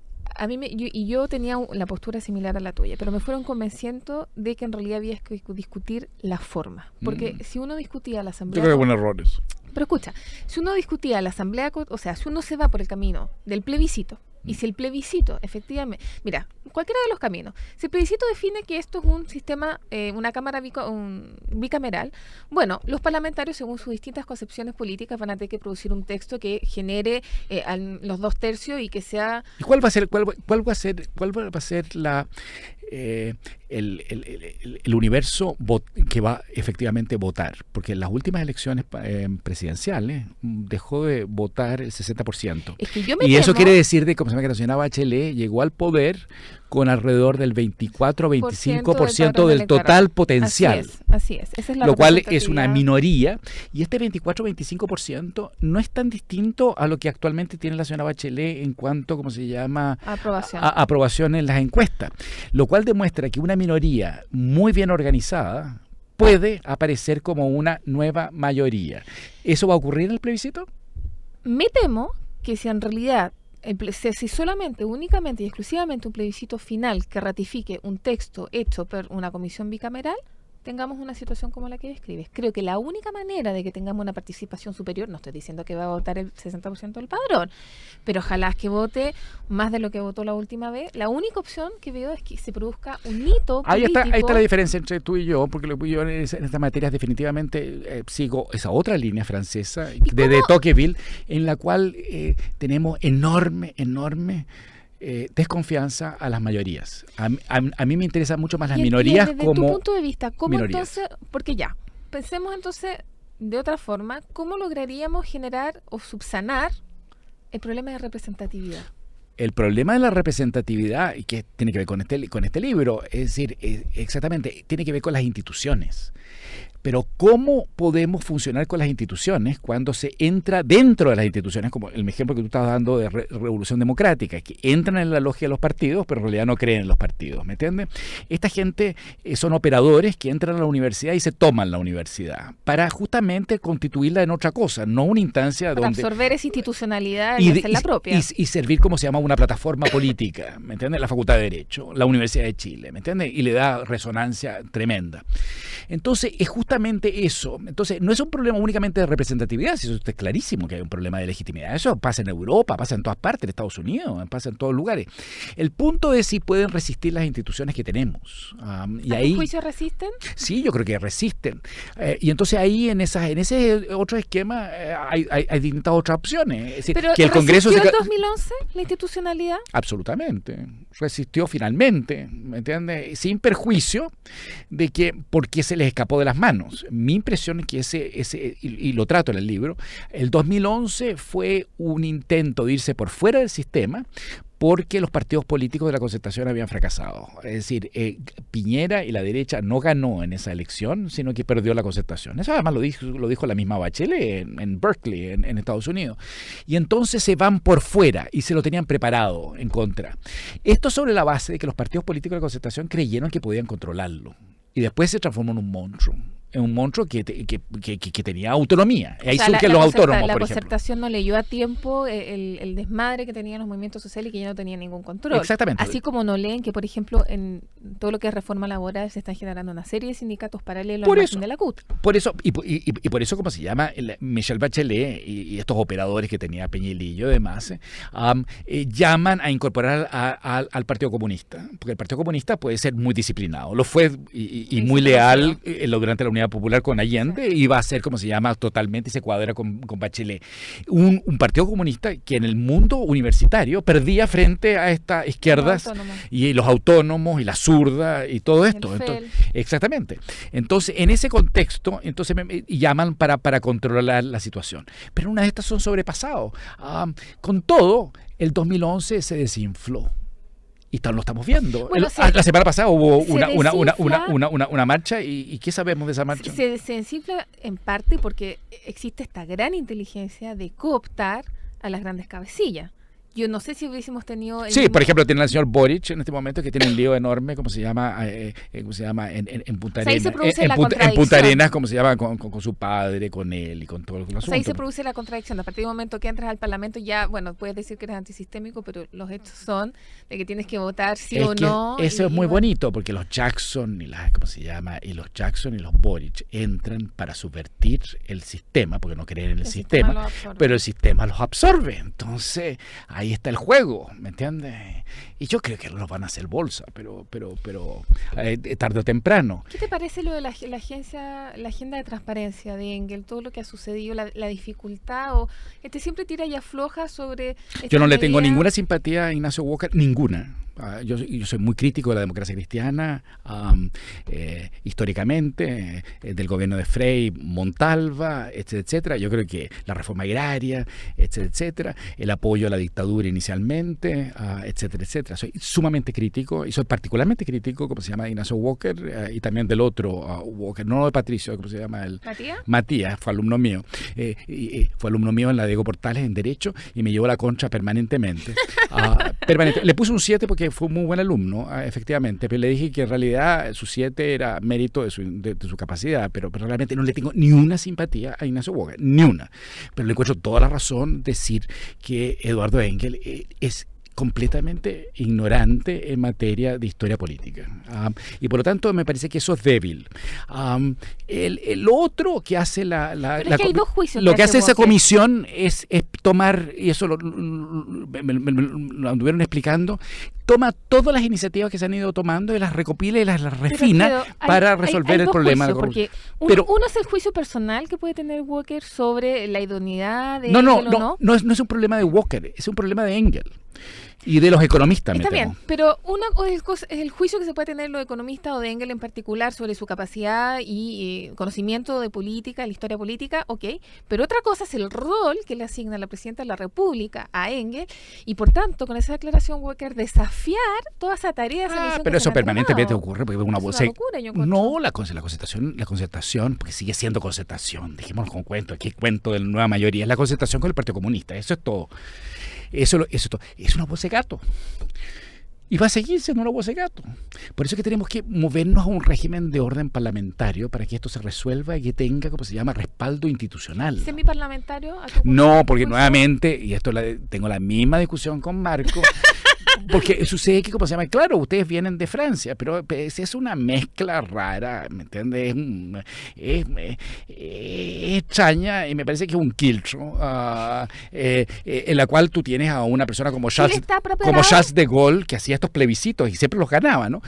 yo tenía la postura similar a la tuya, pero me fueron convenciendo de que en realidad había que discutir la forma. Porque si uno discutía la asamblea... Yo creo que buenos errores. Pero escucha, si uno discutía la asamblea, o sea, si uno se va por el camino del plebiscito, y si el plebiscito, efectivamente, mira, cualquiera de los caminos, si el plebiscito define que esto es un sistema, una cámara bicameral, bueno, los parlamentarios, según sus distintas concepciones políticas, van a tener que producir un texto que genere los 2/3 y que sea... ¿Y cuál va a ser el universo que va efectivamente a votar? Porque en las últimas elecciones presidenciales dejó de votar el 60%. Es que y eso quiere decir que la señora Bachelet llegó al poder con alrededor del 24-25% del total potencial. Así es. Esa es la lo cual es una minoría, y este 24-25% no es tan distinto a lo que actualmente tiene la señora Bachelet en cuanto, ¿cómo se llama? Aprobación en las encuestas. Lo cual demuestra que una minoría muy bien organizada puede aparecer como una nueva mayoría. ¿Eso va a ocurrir en el plebiscito? Me temo que si en realidad si solamente, únicamente y exclusivamente un plebiscito final que ratifique un texto hecho por una comisión bicameral, tengamos una situación como la que describes. Creo que la única manera de que tengamos una participación superior, no estoy diciendo que va a votar el 60% del padrón, pero ojalá que vote más de lo que votó la última vez. La única opción que veo es que se produzca un hito político. Ahí está la diferencia entre tú y yo, porque yo en estas materias definitivamente sigo esa otra línea francesa de Tocqueville, en la cual tenemos enorme desconfianza a las mayorías. A mí me interesan mucho más las minorías desde como tu punto de vista, ¿cómo minorías? Entonces, porque ya, pensemos entonces de otra forma, ¿cómo lograríamos generar o subsanar el problema de representatividad? El problema de la representatividad, y que tiene que ver con este libro, es decir, exactamente, tiene que ver con las instituciones. Pero ¿cómo podemos funcionar con las instituciones cuando se entra dentro de las instituciones, como el ejemplo que tú estabas dando de Revolución Democrática, que entran en la logia de los partidos, pero en realidad no creen en los partidos, ¿me entiendes? Esta gente son operadores que entran a la universidad y se toman la universidad para justamente constituirla en otra cosa, no una instancia para donde... absorber esa institucionalidad y hacer la propia. Y servir, como se llama, una plataforma política, ¿me entiendes? La Facultad de Derecho, la Universidad de Chile, ¿me entiendes? Y le da resonancia tremenda. Entonces, es justamente eso. Entonces, no es un problema únicamente de representatividad, si eso es clarísimo que hay un problema de legitimidad. Eso pasa en Europa, pasa en todas partes, en Estados Unidos, pasa en todos lugares. El punto es si pueden resistir las instituciones que tenemos. Y ¿A tu juicio resisten? Sí, yo creo que resisten. Y entonces ahí, en ese otro esquema, hay distintas otras opciones. Es decir, ¿pero que el Congreso resistió el 2011 la institucionalidad? Absolutamente. Resistió finalmente, ¿me entiendes? Sin perjuicio de que porque se les escapó de las manos. Mi impresión es que y lo trato en el libro, el 2011 fue un intento de irse por fuera del sistema porque los partidos políticos de la Concertación habían fracasado. Es decir, Piñera y la derecha no ganó en esa elección, sino que perdió la Concertación. Eso además lo dijo la misma Bachelet en Berkeley, en Estados Unidos. Y entonces se van por fuera y se lo tenían preparado en contra. Esto sobre la base de que los partidos políticos de la Concertación creyeron que podían controlarlo. Y después se transformó en un monstruo. En un monstruo que tenía autonomía. Ahí surgen los autónomos, por ejemplo. La Concertación no leyó a tiempo el desmadre que tenían los movimientos sociales y que ya no tenía ningún control. Exactamente. Así como no leen que, por ejemplo, en todo lo que es reforma laboral se están generando una serie de sindicatos paralelos al margen de la CUT. Por eso, y por eso, como se llama, Michelle Bachelet y estos operadores que tenía Peñilillo y demás, llaman a incorporar al Partido Comunista. Porque el Partido Comunista puede ser muy disciplinado. Lo fue y muy leal durante la Unidad Popular con Allende, y va a ser, como se llama, totalmente, y se cuadra con Bachelet. Un Partido Comunista que en el mundo universitario perdía frente a estas izquierdas y los autónomos y la zurda y todo esto. Entonces, exactamente. Entonces, en ese contexto, entonces me llaman para controlar la situación. Pero una de estas son sobrepasados. Con todo, el 2011 se desinfló. Y lo estamos viendo. Bueno, la semana pasada hubo una marcha. ¿Y qué sabemos de esa marcha? Se desinfla en parte porque existe esta gran inteligencia de cooptar a las grandes cabecillas. Yo no sé si hubiésemos tenido... Sí, por ejemplo, tiene el señor Boric en este momento que tiene un lío enorme, ¿cómo se llama? En Punta O sea, ahí Arenas. se produce la En Punta contradicción. Arenas, ¿cómo se llama? Con su padre, con él y con todo el asunto. O sea, ahí se produce la contradicción. A partir del momento que entras al Parlamento ya, bueno, puedes decir que eres antisistémico, pero los hechos son de que tienes que votar sí o no. Eso es muy bueno, bonito, porque los Jackson ¿cómo se llama? Y los Jackson y los Boric entran para subvertir el sistema, porque no creen en el sistema, lo absorbe. pero el sistema los absorbe. Entonces, ahí está el juego, ¿me entiendes? Y yo creo que lo van a hacer bolsa, pero tarde o temprano. ¿Qué te parece lo de la agenda de transparencia de Engel? Todo lo que ha sucedido, la dificultad, o siempre tira y afloja sobre... Yo no le esta tengo medida? ninguna simpatía a Ignacio Walker, ninguna. Yo soy muy crítico de la democracia cristiana, históricamente, del gobierno de Frei, Montalva, etcétera, etcétera. Yo creo que la reforma agraria, etcétera, etcétera, el apoyo a la dictadura inicialmente, etcétera, etcétera. Soy sumamente crítico y soy particularmente crítico, como se llama, de Ignacio Walker y también del otro Walker, no de Patricio, ¿cómo se llama? Matías, fue alumno mío. Fue alumno mío en la Diego Portales en Derecho y me llevó la contra permanentemente. Le puse un 7 porque fue un muy buen alumno, efectivamente, pero le dije que en realidad su 7 era mérito de su capacidad, pero realmente no le tengo ni una simpatía a Ignacio Walker, ni una. Pero le encuentro toda la razón decir que Eduardo Engel es completamente ignorante en materia de historia política. Y por lo tanto me parece que eso es débil. El otro que hace Pero es que hay dos juicios lo que hace esa Walker. comisión es tomar, y eso me lo anduvieron explicando, toma todas las iniciativas que se han ido tomando y las recopila y las refina para resolver el problema de corrupción. Porque uno es el juicio personal que puede tener Walker sobre la idoneidad de No Engel es un problema de Walker, es un problema de Engel y de los economistas. Está bien, pero una es el juicio que se puede tener de los economistas o de Engel en particular sobre su capacidad y conocimiento de política, de la historia política, ok, pero otra cosa es el rol que le asigna la Presidenta de la República a Engel y por tanto con esa declaración Walker desafiar toda esa tarea, esa misión pero que eso se le ha permanentemente tomado. ocurre porque una Es voz una locura, yo encuentro. no la concertación, porque sigue siendo concertación, dejémonos con cuento, aquí cuento de la nueva mayoría, es la concertación con el Partido Comunista, eso es todo. Eso es todo. Es una voz de gato. Y va a seguir siendo una voz de gato. Por eso es que tenemos que movernos a un régimen de orden parlamentario para que esto se resuelva y que tenga, como se llama, respaldo institucional. ¿Semiparlamentario? No, porque nuevamente, y esto tengo la misma discusión con Marco, porque sucede que, como se llama, claro, ustedes vienen de Francia, pero es una mezcla rara, ¿me entiendes? Es extraña y me parece que es un quiltro, en la cual tú tienes a una persona como Charles de Gaulle, que hacía estos plebiscitos y siempre los ganaba, ¿no?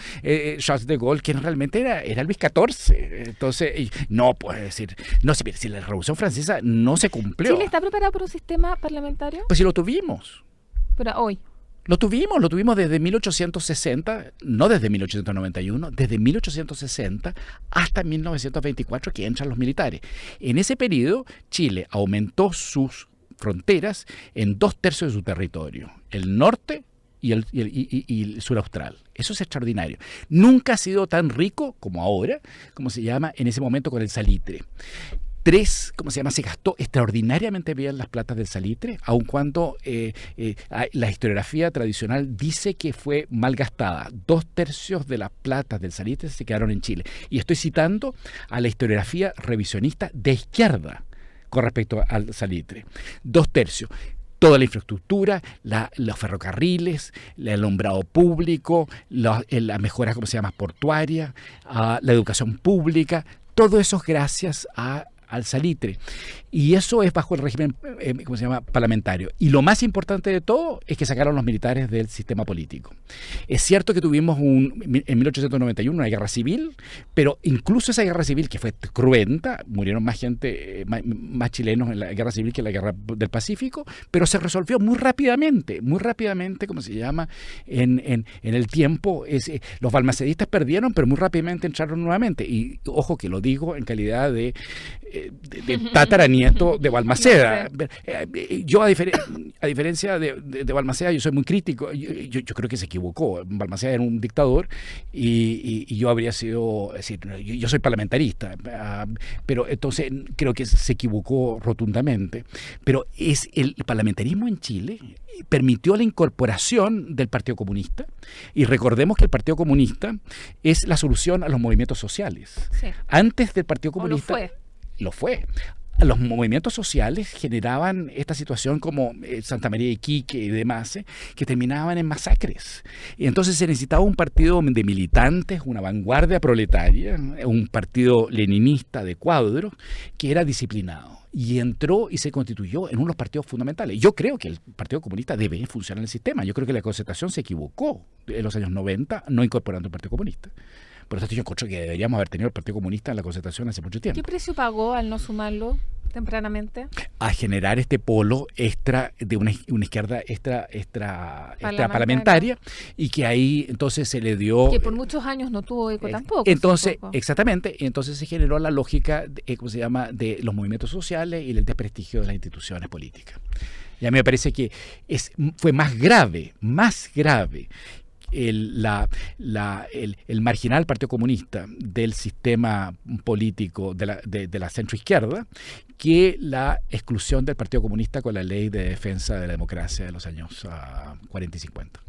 Charles de Gaulle, que realmente era Luis XIV. Entonces, no, puede decir, no, si la Revolución Francesa no se cumplió. ¿Chile está preparado para un sistema parlamentario? Pues si lo tuvimos. Pero hoy. Lo tuvimos desde 1860, no desde 1891, desde 1860 hasta 1924 que entran los militares. En ese periodo, Chile aumentó sus fronteras en 2/3 de su territorio, el norte y el sur austral. Eso es extraordinario. Nunca ha sido tan rico como ahora, como se llama en ese momento con el salitre. Se gastó extraordinariamente bien las platas del salitre, aun cuando la historiografía tradicional dice que fue mal gastada. 2/3 de las platas del salitre se quedaron en Chile. Y estoy citando a la historiografía revisionista de izquierda con respecto al salitre. 2/3. Toda la infraestructura, los ferrocarriles, el alumbrado público, la mejora, ¿cómo se llama?, portuaria, la educación pública, todo eso es gracias al salitre. Y eso es bajo el régimen, ¿cómo se llama?, parlamentario. Y lo más importante de todo es que sacaron los militares del sistema político. Es cierto que tuvimos en 1891 una guerra civil, pero incluso esa guerra civil, que fue cruenta, murieron más gente, más chilenos en la guerra civil que en la guerra del Pacífico, pero se resolvió muy rápidamente, ¿cómo se llama?, en el tiempo. Los balmacedistas perdieron, pero muy rápidamente entraron nuevamente. Y ojo que lo digo en calidad de tataranieto de Balmaceda. Yo, a diferencia de Balmaceda, yo soy muy crítico. Yo creo que se equivocó. Balmaceda era un dictador y yo habría sido, es decir, yo soy parlamentarista, pero entonces creo que se equivocó rotundamente. Pero el parlamentarismo en Chile permitió la incorporación del Partido Comunista, y recordemos que el Partido Comunista es la solución a los movimientos sociales. Sí. Antes del Partido Comunista lo fue. Los movimientos sociales generaban esta situación como Santa María de Iquique y demás, que terminaban en masacres. Y entonces se necesitaba un partido de militantes, una vanguardia proletaria, un partido leninista de cuadros que era disciplinado. Y entró y se constituyó en uno de los partidos fundamentales. Yo creo que el Partido Comunista debe funcionar en el sistema. Yo creo que la Concertación se equivocó en los años 90 no incorporando el Partido Comunista. Por eso yo encuentro que deberíamos haber tenido el Partido Comunista en la Concertación hace mucho tiempo. ¿Qué precio pagó al no sumarlo tempranamente? A generar este polo extra de una izquierda extra parlamentaria, y que ahí entonces se le dio... Que por muchos años no tuvo eco tampoco. Entonces, exactamente, y entonces se generó la lógica, de los movimientos sociales y el desprestigio de las instituciones políticas. Y a mí me parece que fue más grave el marginal Partido Comunista del sistema político de la centroizquierda que la exclusión del Partido Comunista con la Ley de Defensa de la Democracia de los años 40 y 50.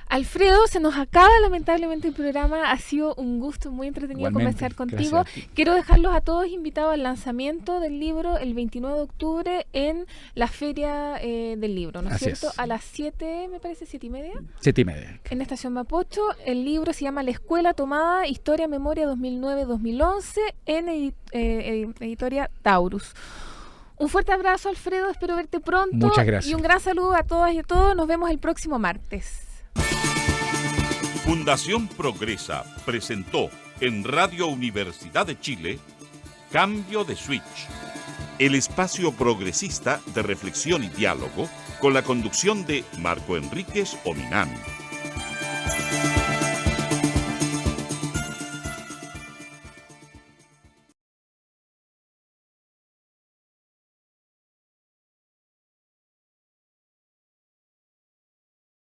Alfredo, se nos acaba lamentablemente el programa. Ha sido un gusto muy entretenido conversar contigo. Quiero dejarlos a todos invitados al lanzamiento del libro el 29 de octubre en la Feria del Libro, ¿no es cierto? A las 7, me parece, 7:30. 7:30. En Estación Mapocho. El libro se llama La Escuela Tomada, Historia, Memoria 2009-2011 en Editorial Taurus. Un fuerte abrazo, Alfredo. Espero verte pronto. Muchas gracias. Y un gran saludo a todas y a todos. Nos vemos el próximo martes. Fundación Progresa presentó en Radio Universidad de Chile Cambio de Switch, el espacio progresista de reflexión y diálogo con la conducción de Marco Enríquez Ominami.